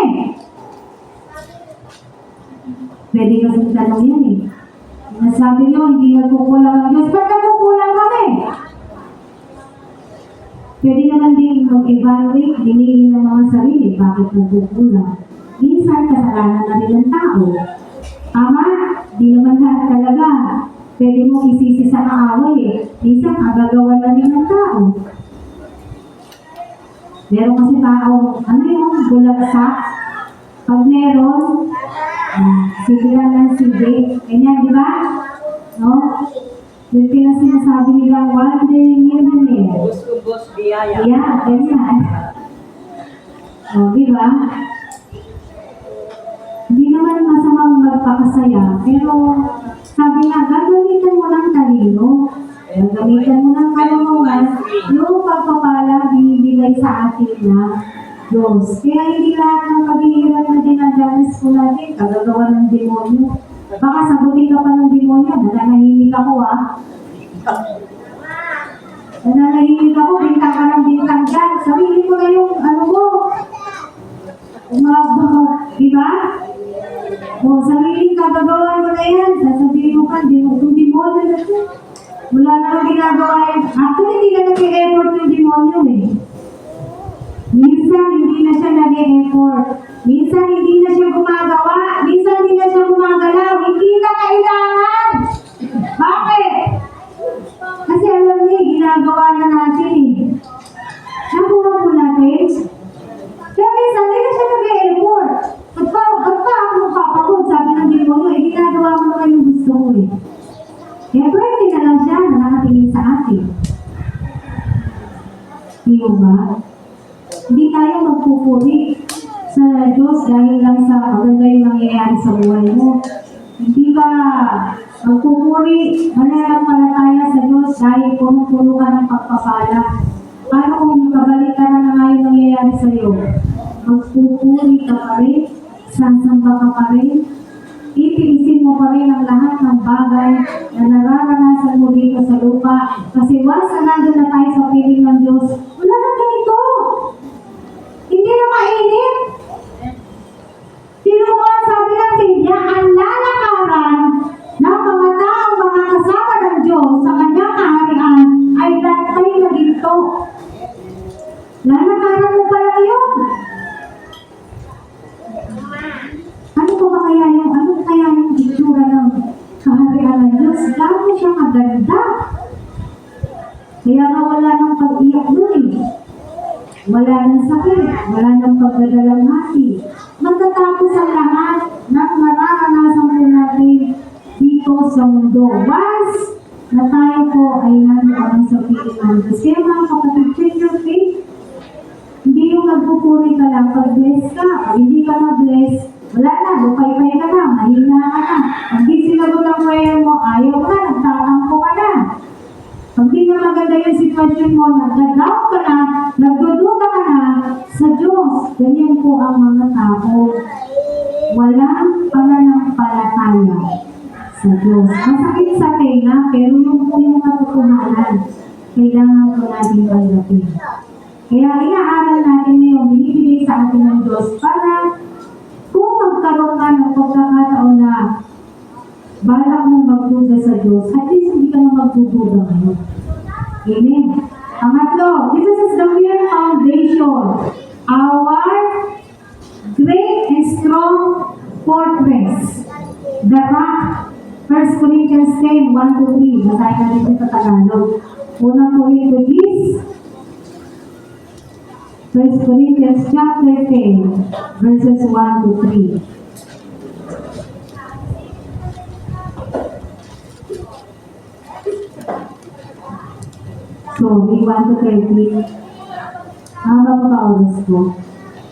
Pwede kasi tanong yan eh. Nasabi nyo, hindi nagkukulang ang Diyos, ba't nagkukulang kami? Pwede naman din mag-evaluate, dinigin ng mga sarili, bakit nagkukulang. Minsan, kasalanan na rin ng tao. Tama? Di naman lahat talaga. Pwede mo isisi sa kaaway eh. Minsan, agagawan na rin ng tao. Meron kasi tao, ano yung bulagsak? Pag meron, sigla lang si Jake. Ganyan, di ba? No? Yung sinasabi nila, one day, millionaire. Bus, biyaya. Yeah, ganyan. O, di ba? Hindi naman masamang magpakasaya, pero sabi nga, gagamitan mo ng talino, gagamitan mo ng kalungan, yung pagpapala binibigay sa atin na Diyos. Kaya hindi lahat ng paghihirap na dinadanas po natin, kagagawa ng demonyo. Baka sagutin ka pa ng demonyo, nananahimik ako Nananahimik ako, bintang ka ng bintang dyan. Sarili ko na yung ano mo. Diba? Sariling kagagawa mo na yan. Sasabihin mo ka, kung demonyo na siya. Wala na ginagawa yan. Actually, hindi na nag-e-effort yung demonyo Minsan, hindi na siya nag-e-effort. Minsan, hindi na siya gumagawa. Minsan, hindi na siya gumagalaw. Hindi na kailangan. Bakit? Kasi alam niya, ginagawa na natin Nakuha po natin. Kaya minsan, hindi na siya nag-e-effort. Ba't pa ako magpapagod? Sabi ng demonyo, ginagawa mo naman yung gusto ko Kaya pwede na lang siya na nakatingin sa atin. Di ba? Hindi tayo magpupuri sa Diyos dahil lang sa maganda yung nangyayari sa buhay mo. Hindi ka magpupuri, mananampalataya sa Diyos dahil puno-puno ka ng pagpapala. Paano kung kabalik ka na nga yung nangyayari sa iyo? Magpupuri ka pa rin, sasamba ka pa rin, itilisin mo pa rin ang lahat ng bagay na nararanasan mo dito sa lupa. Kasi once na nandun na tayo sa piling ng Diyos, wala na ganito. Hindi na mainit. Pero sabi natin, ang lalakaran ng mga taong mga kasama ng Diyos sa kanyang kaharian ay lantay na ginto. Lalakaran mo pala yun. Ano kaya yung itsura ng kaharian ng Diyos? Gano'n siya maganda. Kaya nga wala nang pag-iyak nun Wala nang sakit, wala nang pagdadalang hati. Magtatapos ang lahat ng mararanasan po natin dito sa mundo. Once na tayo po ay nandoon sa piling ng Diyos. Kaya mga kapatid, check your faith. Hindi yung nagpupuri ka lang, pag-bless ka. Pag hindi ka na-bless, wala na, lupay-pay ka na, mahina ka na. Pag di sinagot ang prayer mo, ayaw ka, nagtatampo ka na. Pag di na maganda yung sitwasyon mo, nagda-down ka na, nagdududa ka na sa Diyos. Ganyan po ang mga tao. Walang pananampalataya sa Diyos. Masakit sa tenga, pero yung po yung katotohanan, kailangan po natin tanggapin. Kaya inaaral natin ngayon, binibigay sa atin ng Diyos para kung magkaroon ka ng pagkakataon na balak mong magduda sa Diyos, at least hindi ka na magdududa ngayon. Amen. Pangatlo, this is the real foundation. Our great and strong fortress. The rock. 1 Corinthians 10, 1-3. Basahin natin sa Tagalog. Unang Corinthians 1 Corinthians chapter 10, verses 1-3. So, we want to 30. Ang oras ko.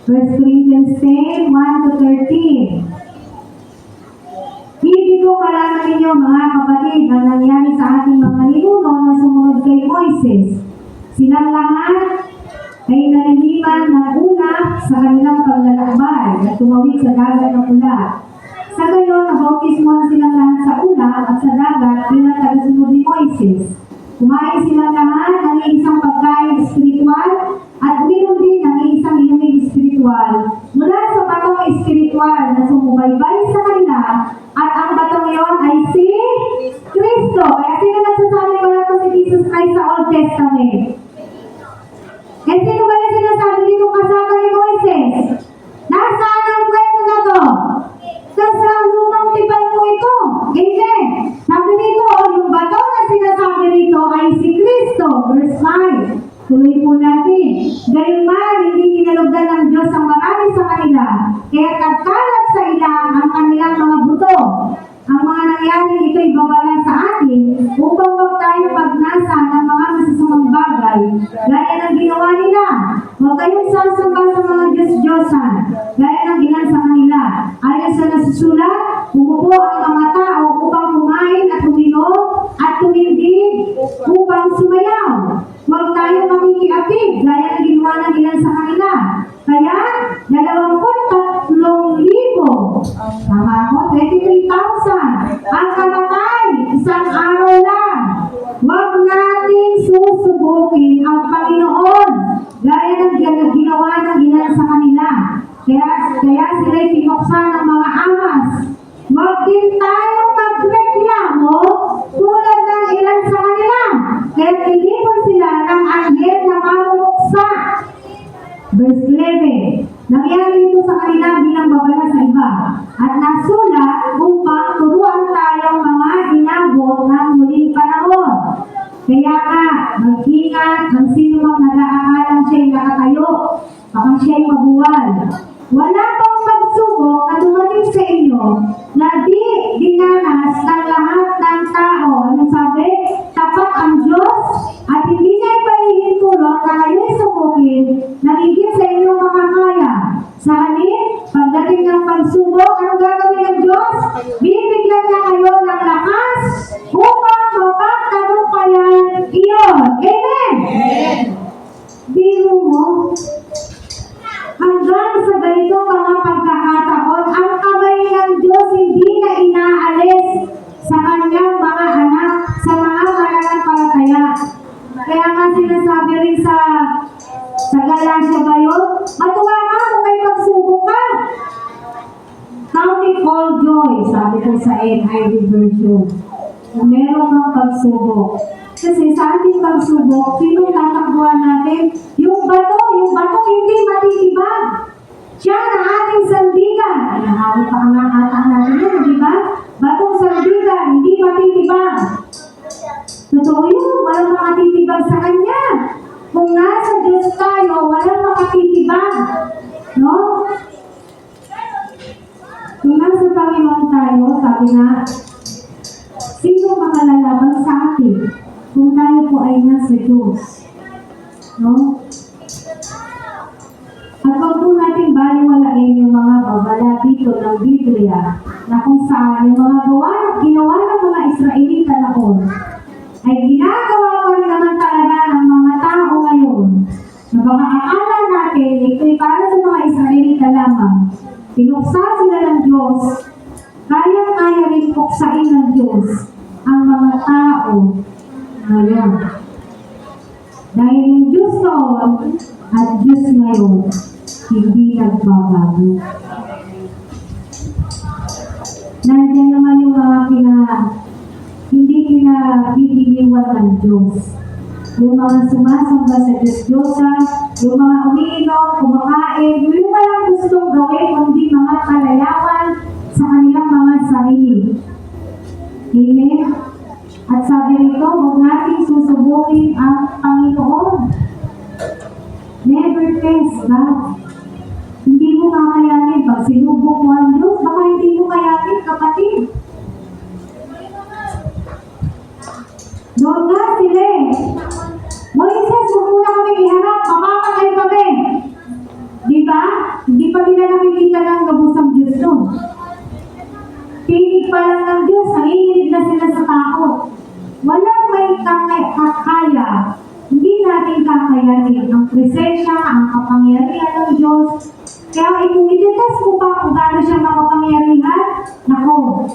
1 Corinthians 10, 1-13. Hindi ko kalaman ninyo mga kapatid ang nangyari sa ating mga ninuno na sumunod kay Moises. Silang lahat ay naliliman ng ulap sa kanilang paglalakbay at tumawid sa dagat ng ulap. Sa gayon, nabautismo na silang lahat sa ulap at sa dagat bilang tagasunod ni Moises. Kumain silang lahat ng isang pagkain espiritual at uminom din ng isang inumig espiritual mula sa batong espiritual na sumubaybay sa kanila, at ang batong iyon ay si Kristo. Kaya sino nagsasabi ko na ito si Jesus Christ sa Old Testament? Eh, sino ba yung sinasabi dito kasama ni Moises? Nasaan ang kwento na to? Sa lumang tipan mo ito. Amen. Sabi dito, yung bato na sinasabi dito ay si Kristo. Verse 5. Tuloy po natin. Gayunman, hindi kinalugdan ng Diyos ang marami sa kanila. Kaya nagkalat sa ilang ang kanilang mga buto. Ang mga nangyari ito'y babala sa atin upang huwag tayo pagnasa ng mga masasamang bagay gaya ng ginawa nila. Huwag kayong sasamba sa mga Diyos-Diyosan gaya ng ilan sa kanila. Ayon sa nasusulat, umupo ang mga tao upang kumain at uminom at tumindig upang sumayaw. Huwag tayo makikiapig gaya ng ginawa ng ilan sa kanila. Kaya 23,000 Tama ako? 23,000. Ang kamatay, isang araw lang. Huwag natin susubukin ang Panginoon gaya ng ginawa ng ilan sa kanila. Kaya sila'y pinuksan ng mga amas. Huwag din tayo magreklamo tulad ng ilan sa kanila. Kaya tinipon sila ng anghel na mamumuksa. Verse 11. Nangyari ito sa kanila bilang babala sa iba. At nasulat upang turuan tayong mga inabot ng muling panahon. Kaya nga, mag-ingat ang sino mang nag-aakalang siya'y nakatayo. Baka siya'y mabuwal. Wala pang pagsubok na dumating sa inyo na di dinanas ng lahat ng tao. Anong sabi? Tapat ang Diyos at hindi niya ipahihintulot na kayo'y subukin na higit sa inyong makakaya. Sa halip, pagdating ng pagsubok, anong gagawin ng Diyos? Bibigyan niya kayo ng lakas upang mapagtagumpayan iyon. Amen! Amen. Biro mo, hanggang sa ganito mga pagkakataon, ang kamay ng Diyos hindi na inaalis sa kanyang mga anak, sa mga mananampalataya. Kaya nga sinasabi rin sa Galatia ba yun? Matuwa ka kung may pagsubok ka. Count it all joy, sabi ko sa NIV version. Kung meron kang pagsubok. Kasi sa ating pagsubok, sinong tatakbuhan natin? Yung bato hindi matitibag. Siya na ating sandigan. Ay, nahawit pa ang atak natin yun, di ba? Batong sandigan, hindi matitibag. Totoo yun, walang makatitibag sa Kanya. Kung nasa Diyos tayo, walang makatitibag. No? Kung nasa Panginoon tayo, sabi nga, sino makalalaban sa atin kung tayo po ay nasa Diyos? No? At huwag po natin baliwalain yung mga babala dito ng Biblia na kung saan yung mga ginawa ng mga Israelita noon ay ginagawa pa rin naman talaga ng mga tao ngayon. Na baka akala natin, ito'y para sa mga Israelita lamang. Pinuksa sila ng Diyos, kaya rin puksain ng Diyos ang mga tao ngayon. Dahil yung Diyos noon at Diyos ngayon, hindi nagbabago. Nandiyan naman yung mga hindi kinagigiliwan ng Diyos. Yung mga sumasamba sa Diyos-Diyosan, yung mga umiinom, kumakain, yung walang gustong gawin, kundi mga kalayawan sa kanilang mga sarili. Amen? At sabi rito, huwag natin susubukin ang Panginoon. Never test God. Hindi mo kakayanin. Pag sinubok mo ang Diyos, baka hindi mo kayanin, kapatid. Doon nga sila eh. Moises, kung muna kami iharap, mapapatay kami. Di ba? Hindi pa nila nakikita ng gabusang Diyos doon. Tinig pa lang ng Diyos, nanginginig na sila sa takot. Walang may kaya. Hindi natin kakayanin ang presensya, ang kapangyarihan ng Diyos. Kaya kung ititest ko pa kung gano'n siya makapangyarihan, nako,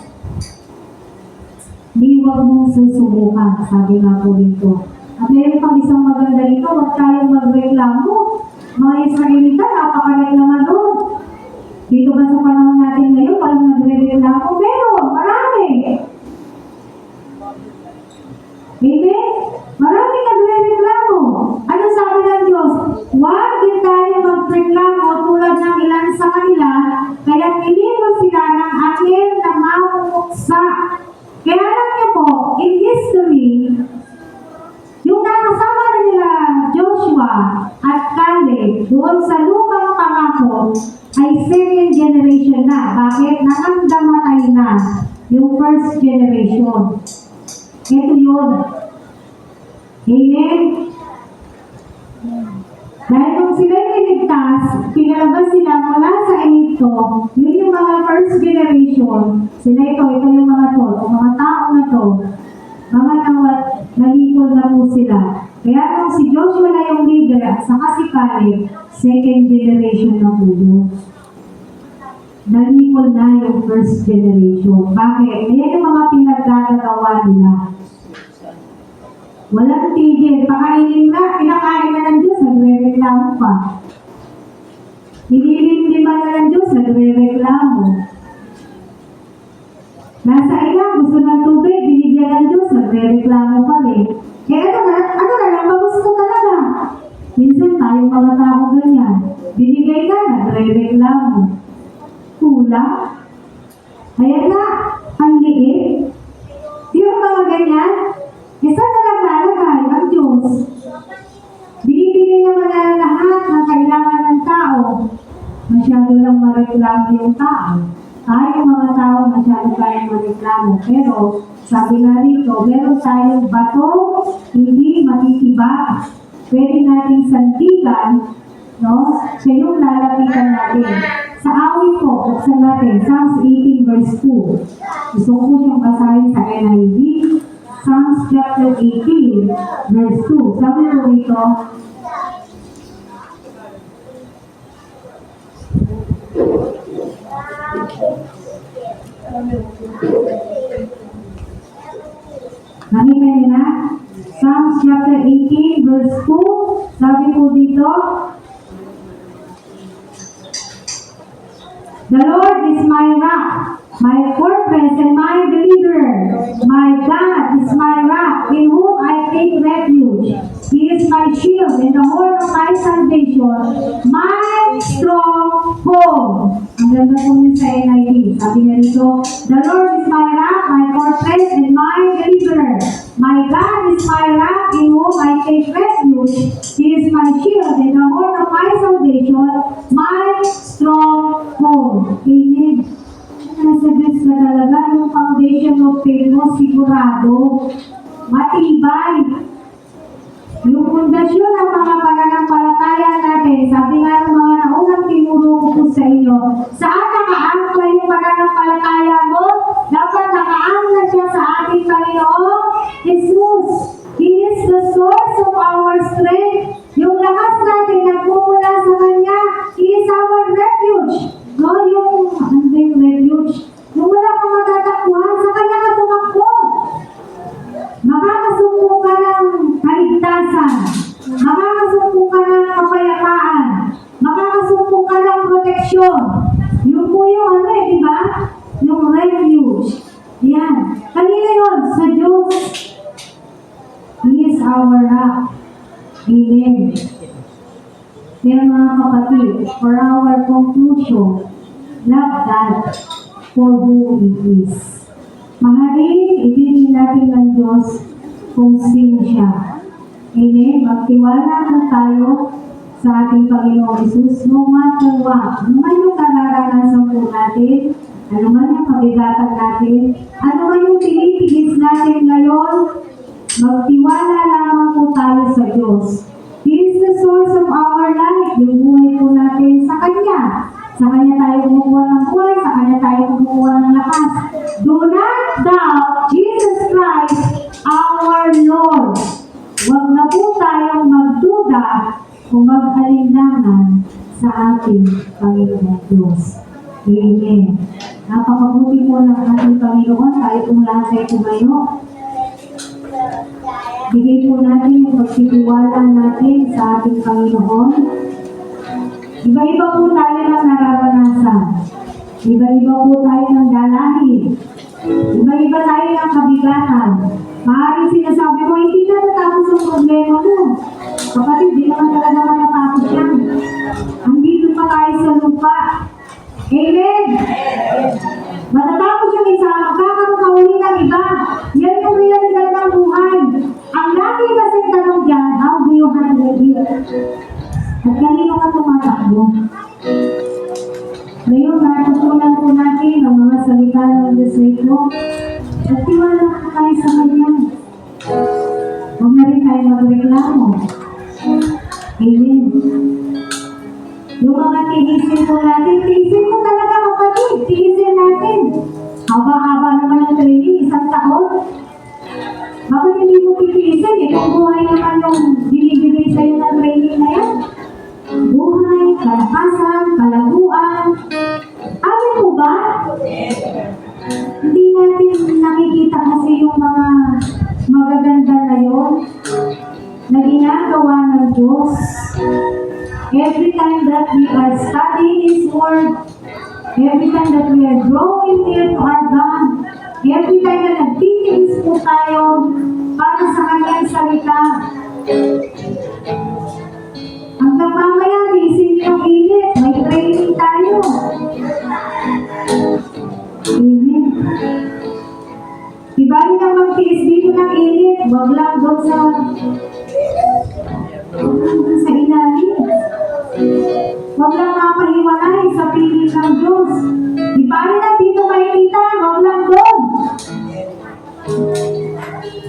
di wag mong susubukan, sabi nga po dito. At meron pang isang maganda dito, huwag tayong magreklamo. Mga Israelita, napakareklama doon. Dito ba sa panahon natin ngayon, walang nagre-reklamo? Pero, marami. Amen? Marami nagre-reklamo. Ano sabi ng Diyos? Huwag din tayo magreklamo tulad ng ilan sa kanila, kaya pinipon sila ng anghel na mamumuksa. Kaya alam niyo po, in history, yung nakasama na nila Joshua at Caleb doon sa lupang pangako ay second generation na. Bakit? Nangandamatay na yung first generation. Ito yun. Amen? Dahil kung sila'y niligtas, pinalabas sila mula sa Egypto, yun yung mga first generation, ito yung mga to, o mga tao na to, mga nalipol na po sila. Kaya kung si Joshua na yung leader at saka si Caleb, second generation na po yun. nalimol na yung first generation. Bakit? Ayan yung mga pinagkakagawa nila. Walang tigil. Pakainin na, pinakain na ng Diyos, nagre-reklamo pa. Hinilimliman na ng Diyos, nagre-reklamo. Nasa ilang, gusto ng tubig, binigyan ng Diyos, nagre-reklamo pa rin. Ano na lang, gusto talaga. Minsan tayong mga tao ganyan. Binigay ka, nagre-reklamo. Kulang. Ayan na, ang liit. Yung mga ganyan, isa na lang lalagay ang Diyos. Binibigay naman na lahat ng kailangan ng tao. Masyado lang mareklamo yung tao. Tayong mga tao masyado tayong mareklamo. Pero, sabi nga rito, meron tayong bato, hindi matitibak. Pwede nating sandigan, no? Siya yung lalapitan natin. Sa awit po, buksan natin, Psalms 18 verse 2. Gusto ko siyang basahin sa NIV. Psalms chapter 18 verse 2. Sabi ko rito, nakita niyo na? Psalms chapter 18 verse 2. Sabi po dito, the Lord is my rock, my fortress and my deliverer. My God is my rock, in whom I take refuge. He is my shield and the horn of my salvation, my stronghold. Ang ganda po niyo sa NIV. Sabi nga dito, the Lord is my rock, my fortress and my deliverer. My God is my rock, in whom I take refuge. He is my shield and the horn of my salvation, my stronghold. Amen. Nasa Diyos na talaga, yung foundation of faith mo, sigurado, matibay. Yung pundasyon ng mga pananampalataya natin, sabi nga ng mga naunang tinuro ko po sa inyo, saan nakaangkla yung pananampalataya mo? Dapat nakaangkla siya sa ating Panginoon Jesus. He is the source of our strength. Yung lakas natin nagmumula sa Kanya. He is our refuge. No, yung refuge. Yung wala kang matatakbuhan, sa Kanya ka tumakbo. Makakasumpong ka ng kaligtasan. Makakasumpong ka ng kapayapaan. Makakasumpong ka ng proteksyon. Yung po yung di ba? Yung refuge. Yan. Kanina yun, sa Diyos. He is our rock. Amen. Kaya mga kapatid, for our conclusion, love God for who He is. Mahalin, ibigin natin ng Diyos kung sino siya. Amen. Magtiwala na tayo sa ating Panginoong Jesus, no matter what. Ano man yung kararanasan po natin, ano man yung kabigatan natin, ano man yung tinitiis natin ngayon, magtiwala lamang po tayo sa Diyos. He is the source of our life. Yung buhay po natin sa Kanya. Sa Kanya tayo kumukuha ng buhay, sa Kanya tayo kumukuha ng lakas. Do not doubt Jesus Christ, our Lord. Huwag na po tayong magduda kung mag-alinlangan sa ating Panginoon Diyos. Amen. Napakabuti po ng ating Panginoon. Tayo pong lahat ay tumayo. Bigay po natin yung pagtitiwala natin sa ating Panginoon. Iba-iba po tayo ng nararanasan. Iba-iba po tayo ng dalahin. Iba-iba tayo ng kabigatan. Maaaring sinasabi mo, hindi na natapos ang problema mo. Kapatid, di naman talaga matatapos yan. Andito pa tayo sa lupa. Amen! Matatapos yung isa, magkakaroon ka uli ng iba. Yan yung realidad ng buhay. Ang lagi kasing tanong dyan, how do you handle it? At kanino ka tumatakbo? Ngayon, natutunan po natin ang mga salita ng Diyos na ito. At tiwala po tayo sa Kanya. Huwag na rin tayo magreklamo. Amen. Yung mga tiisin po natin, tiisin po talaga kapatid. Tiisin natin. Haba-haba naman ang training, 1 taon. Bakit hindi mo titiisin? Kung buhay naman yung binibigay sa'yo ng training na yan. Buhay, kalakasan, kalaguan. Amin po are studying His Word, every time that we are drawing near to our God, every time na nagtitiis po tayo para sa Kanyang salita, hanggang mamaya, isip yung init, may training tayo. Amen. Iba rin ang magtiis dito ng init, wag lang doon sa ilalim. Wag lang mapahiwalay sa piling ng Diyos. Iba rin ang dito mainitan, wag lang doon.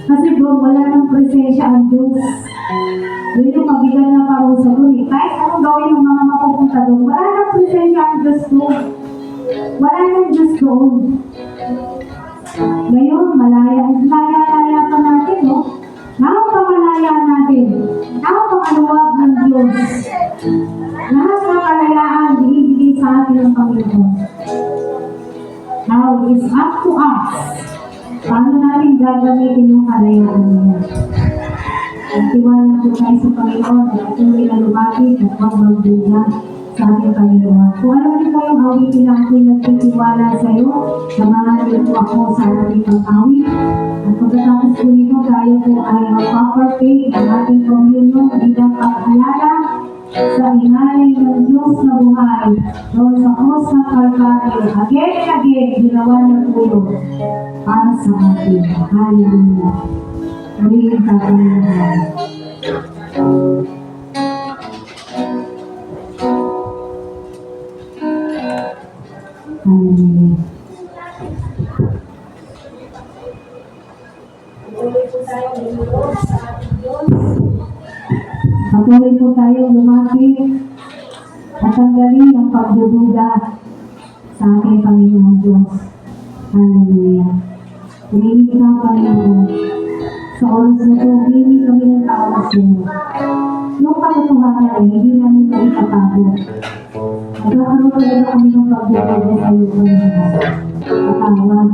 Kasi doon wala ng presensya ang Diyos. Yun yung mabigal na parusa doon eh. Kahit anong gawin ng mga mapupunta doon, wala ng presensya ang Diyos doon. Wala ng Diyos doon. Ngayon, malaya pa natin, no? Napakamalaya natin. Napakaluwag ng Diyos. Lahat ng kalayaan, binibigay sa atin ng Panginoon. Now, it's up to us. Paano natin gagamitin yung kalayaan niya? Nagtiwala po tayo sa Panginoon at ituloy na lumapit at magbabuga sa ating Panginoon. Kung alam niyo po yung awitin na ako'y nagtitiwala sa iyo, samahan niyo po ako sa ating pag-awit. At pagkatapos po nito, tayo po ay mag-partake ang ating communion bilang pag-alala sa inalay ng Diyos na buhay doon sa cross ng Calvario. Again and again, ginawa niya po yun para sa atin. Hallelujah. Maraming Panginoon. Hallelujah. Patuloy po tayong lumapit at tanggalin ang pagdududa sa ating Panginoon Diyos. Hallelujah. Humingi ka, Panginoon. Sa oras na ito, humingi kami ng tawag sa iyo. Yung katotohanan ay hindi namin maitatago. Nagkakaroon talaga kami ng pagdududa sa iyo, Panginoon. Patawad.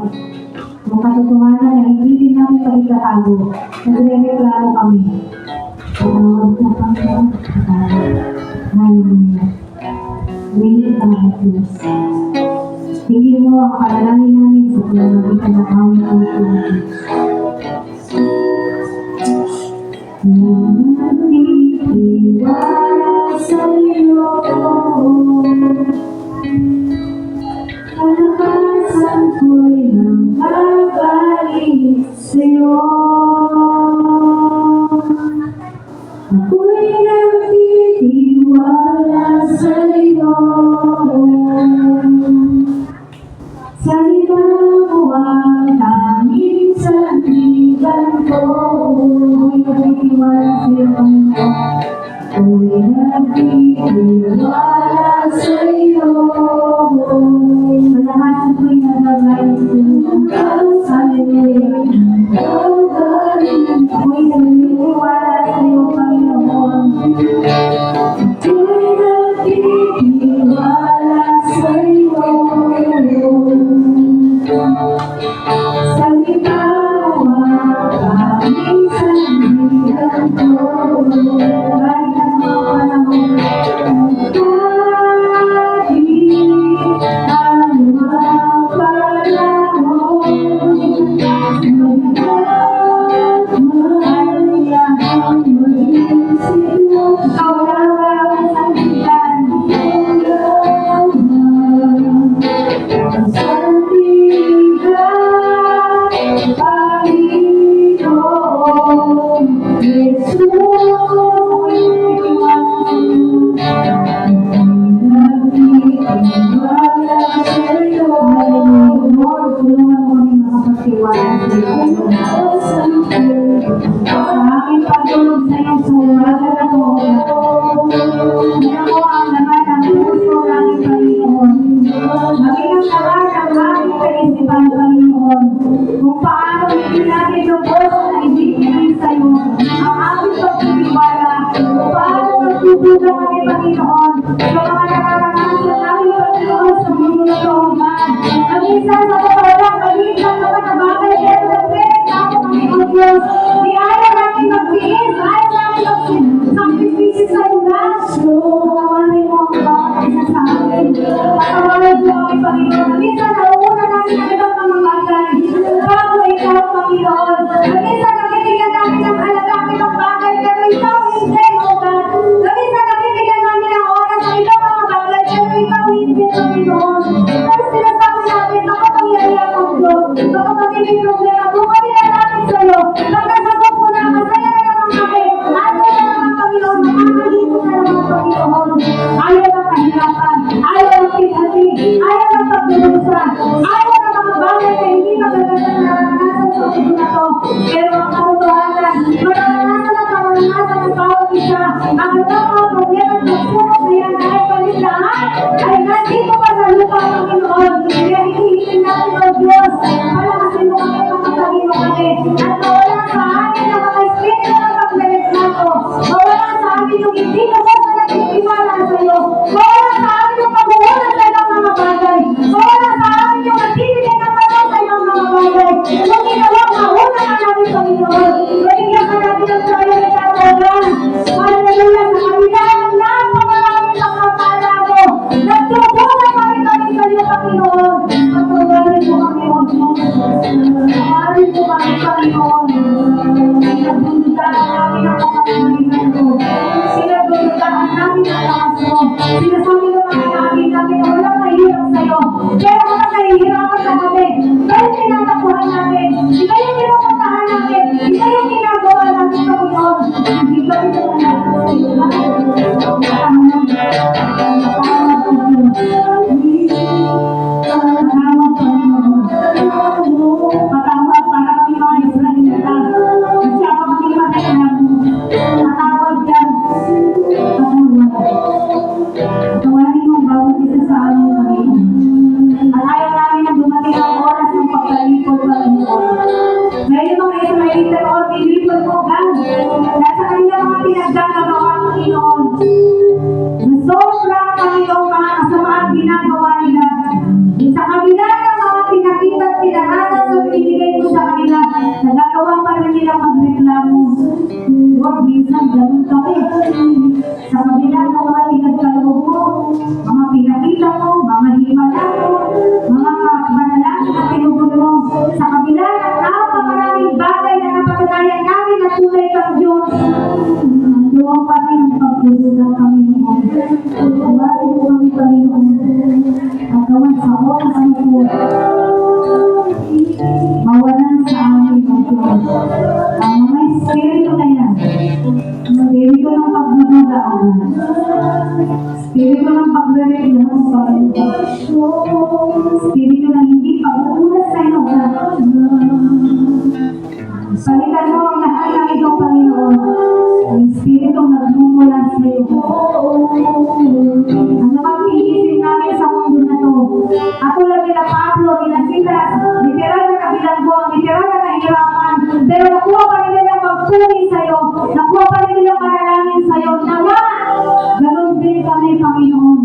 Yung katotohanan ay hindi din namin maitatago. Nagre-reklamo kami. Patawad po, Panginoon. Patawad. Hallelujah. Humingi ka ng Diyos. Hindi mo ang kalalangin namin sa pamamagitan ng awit ng Panginoon. Nagtitiwala sa'yo, kalakasan ko'y nanggagaling sa'yo. Ako'y nagtitiwala sa'yo, salita mo ang tanging sandigan ko. Ako'y nagtitiwala sa'yo, Panginoon. Ako'y nagtitiwala sa'yo. Malakasan ko'y nagagaling sa'yo. Hallelujah. Ako'y nagtitiwala sa'yo, Panginoon. Ako'y nagtitiwala sa'yo. Salita mo ang aming sandigan ko. Kahit ang mga panahon, kahit ang mga panahon, mahal niya ang mag-isip mo. Ikaw lang ang sandigan ko. Ang sandigan, Panginoon Jesus. Maraming pagtulog sa iyo sa umaga na ito. Ano ang laman ng puso namin, Panginoon. Maging ang laman ng aming kaisipan, Panginoon. Kung paano hindi natin lubos na ibigay sa iyo ang aming pagtitiwala. Kung paano magtutuga kami, Panginoon, sa mga nararanasan namin, Panginoon, sa mundo na ito, man. Mag-isang sa kawalang, mag-isang sa mga bagay, pero nag-pwede na ako, Panginoon Diyos. Di ayaw namin mag-tiis, ayaw namin mag-sakripisyo sa iyo, God. So, kawalan mo ang bawat isa minsan nauuna namin ang ibang mga bagay bago ikaw, Panginoon. Minsan nabibigyan namin ng halaga ang ibang bagay, pero ikaw hindi, O God. Minsan nabibigyan namin ng oras ang ibang mga bagay, pero ikaw hindi, Panginoon. Pero sinasabi natin, makapangyarihan ang Diyos. Kapag magiging problema, bumali na natin sa'yo. Pagkasagot mo na, masaya na naman kami. Ano na naman, Panginoon, makakalito na naman, Panginoon. Ayaw ng kahirapan, ayaw ng pinhati, ayaw ng pagdurusa, ayaw ng mga bagay na hindi magagandang naranasan sa mundo na to. Pero ang katotohanan, maranasan at maranasan ng bawat isa. Ang mga problema at pagsubok na yan ay paliglaan, ay nandito pa sa lupa, Panginoon. Kaya hinihiling natin, O Diyos, palakasin mo kami, pagkakasin mo kami, at mawala sa amin ang mga espiritu ng pagrereklamo. Mawala sa amin yung hindi na sa nagtitiwala sa'yo. Mawala sa amin yung pag-uuna sa ibang mga bagay. Mawala sa amin yung nagbibigay ng panahon sa ibang mga bagay. Kung ginawa, mauna ka namin, Panginoon. Bigyan ka natin ng prioridad, O God. Hallelujah, sa kabila ng napakaraming pagpapalabo. Nagtutulong kami sa'yo, Panginoon. Patuloyin mo kami, O Diyos. Patuloyin mo kami, Panginoon. Sinagdulutaan namin ang mga pangalihan ko. Sinagdulutaan namin ang lakas mo. Sinasabi naman namin na walang mahirap sa'yo. Pero kapag nahihirapan sa amin, kayo tinatapuhan namin. Iba yung pinupuntahan namin. Iba yung ginagawa namin, Panginoon. Hindi kami naman natin sa'yo. Patawad para kami mga Israelita. Siya pa kami matayang. Patawad yan. Tawanin mo ang bawat isa sa amin, Panginoon. At ayaw namin na dumating ang oras ng pagkalipod, Panginoon. Ngayon mga Israelita noon, pinipod mo, God. Nasa kanilang mga pinaggagawa, Panginoon. Sobrang, Panginoon, mga kasamaang ginagawa nila. Sa kabila ng mga pinakita at pinaranas at binigay mo sa kanila, nagagawa pa rin nila magreklamo. Lord, minsan ganun kami. Sa kabila ng mga pinagkaloob mo, mga pinakita mo, mga himala mo, mga manalangin na tinugod mo, sa kabila ng napakaraming bagay na napatunayan namin na tunay kang Diyos, nandoon pa rin ang pagpusunan kami noon. Tawarin mo kami, Panginoon, at gawan sa oras ng po, mawalan sa amin ang Diyos. Ang mga espiritu na yan, espiritu ng pagdudugaan, espiritu ng pagre-reklamo, Panginoon, espiritu ng hindi pag-uulas sa iyo, palitan mo ang lahat ng ito, Panginoon. Ang espiritu nagmumula sa iyo. Ang napagpigisin namin sa mundo na to. Ako lang nila Pablo, nila Silas, literal na kabilanggo, literal na nahirapan, pero nakuha pa rin nilang magpuli sa iyo. Nakuha pa rin nilang manalangin sa iyo. Nawa! Ganon din kami, Panginoon.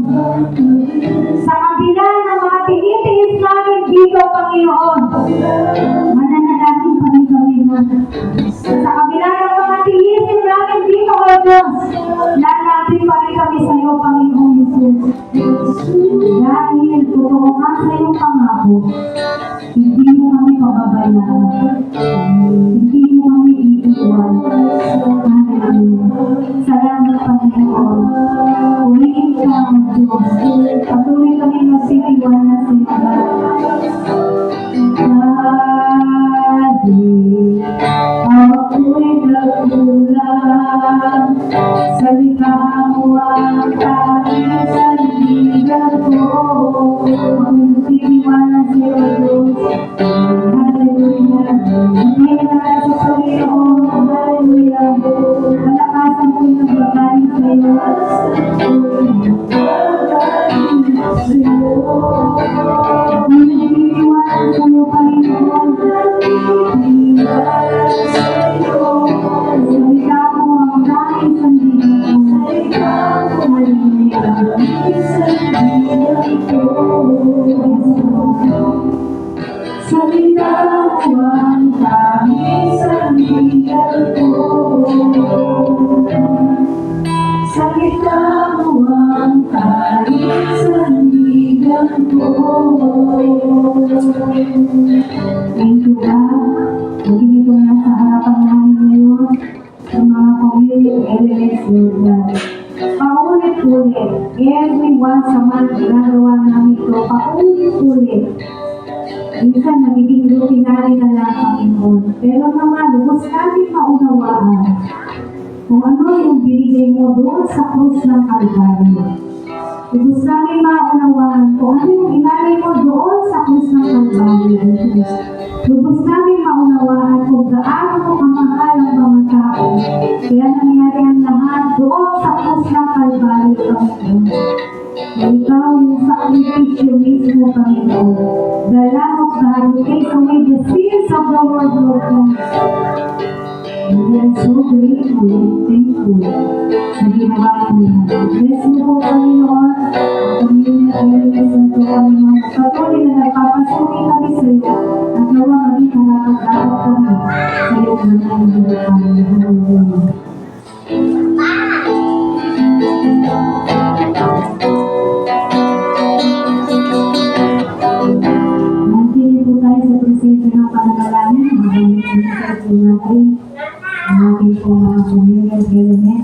Sa kabila ng mga tinitiis namin dito, Panginoon, mananalangin pa rin kami. Sa kabila ng mga tiisin namin dito, O Diyos, lalapit pa rin kami sa iyo, Panginoon Jesus. Dahil totoo nga sa iyong pangako, hindi mo kami pababayaan. Hindi mo kami iiwan. Salamat, Panginoon. Uliin ka ang Diyos. Patuloy kami magsitiwanan sa iyo. Ako'y nagkulang, salita mo ang tanging sandigan ko. Magtitiwala sa iyo, Diyos. Hallelujah. Hindi na sa Panginoon. Hallelujah. Malakasan ko'y nagbabalik sa iyo. Magtitiwala sa iyo, Panginoon. Salita mo ang tanging sandigan ko. Salita mo ang tanging sandigan ko. ginagawa namin ito paulit-ulit. Minsan nagiging rutinary na lang, Panginoon. Pero naman, lubos namin maunawaan kung ano yung binigay mo doon sa krus ng Kalbaryo. Lubos namin maunawaan kung ano yung inalay mo doon sa krus ng Kalbaryo. Lubos namin maunawaan kung gaano kamahal ang mga tao. Kaya nangyari ang lahat doon sa krus ng Kalbaryo, Panginoon. Na ikaw yung sakripisyo mismo, Panginoon. The Lamb of God who takes away the sins of the world, Lord God. And we are so grateful and thankful sa ginawa niya. Bless mo po, Panginoon. Ang inyong nag-release na ito, Panginoon. Patuloy na nagpapasuri kami sa iyo at nawa maging kalapag-dapat kami sa iyo na nangyayari, Panginoon. Nandiyan po tayo sa presensya ng pananalangin. Maraming po natin ang ating po mga pamilyang element.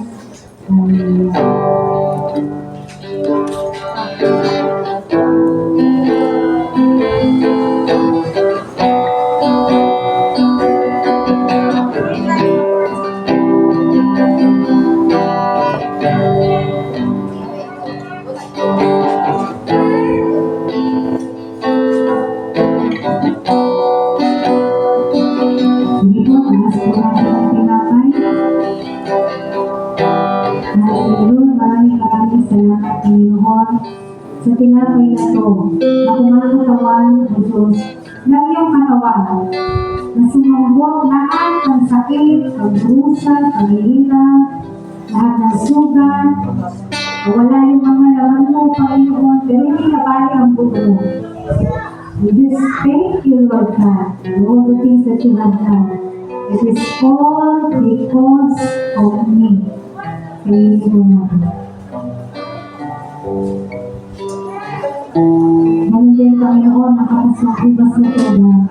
Salamat, Panginoon, sa tinapay na ito, na kumakatawan ng Diyos ng iyong katawan, na sumambot lahat ng sakit, pagrusa, paghihirap, lahat ng sugat, wala yung mga laman mo, Panginoon, pero hindi nabali ang buto mo. We just thank you, Lord God, for all the things that you have done. It is all because of me. Thank you, Lord. Ngayon din, Panginoon, nakapasakubas na ito na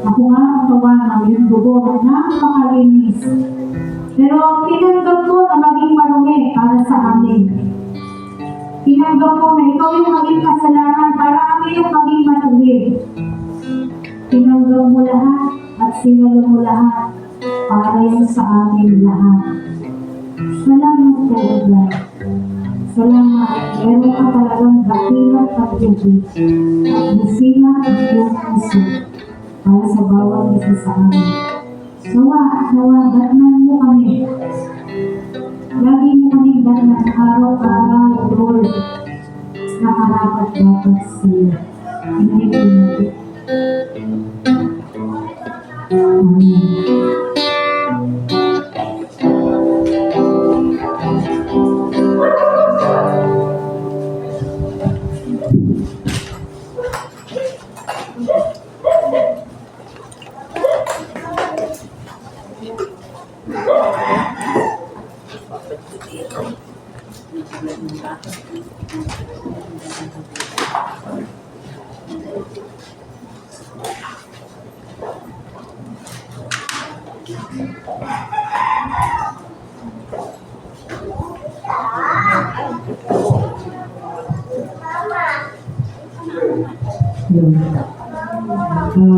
ako nga ang tawanan yung dugo na napakalinis. Pero tinanggap ko na maging marumi para sa amin. Tinanggap ko na ikaw yung maging kasalanan para kami yung maging matuwid. Tinanggap mo lahat at sinalo mo lahat para yung sa amin lahat. Salamat po, God. Salamat, meron ka talagang dakilang pag-ibig at musilang ang iyong puso para sa bawat isa sa amin. Datnan mo kami. Lagi mo kami datnan araw-araw, Lord, na karapat-dapat sa iyo. Hindi ko natin. Amen.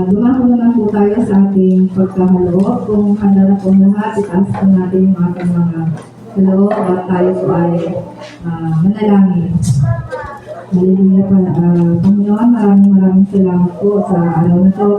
Dumako naman po tayo sa ating pagkahaloob. Kung handa na po lahat, itaas po natin yung ating mga haloob at tayo po ay manalangin. Hallelujah po. Panginoon, maraming salamat po sa araw na to.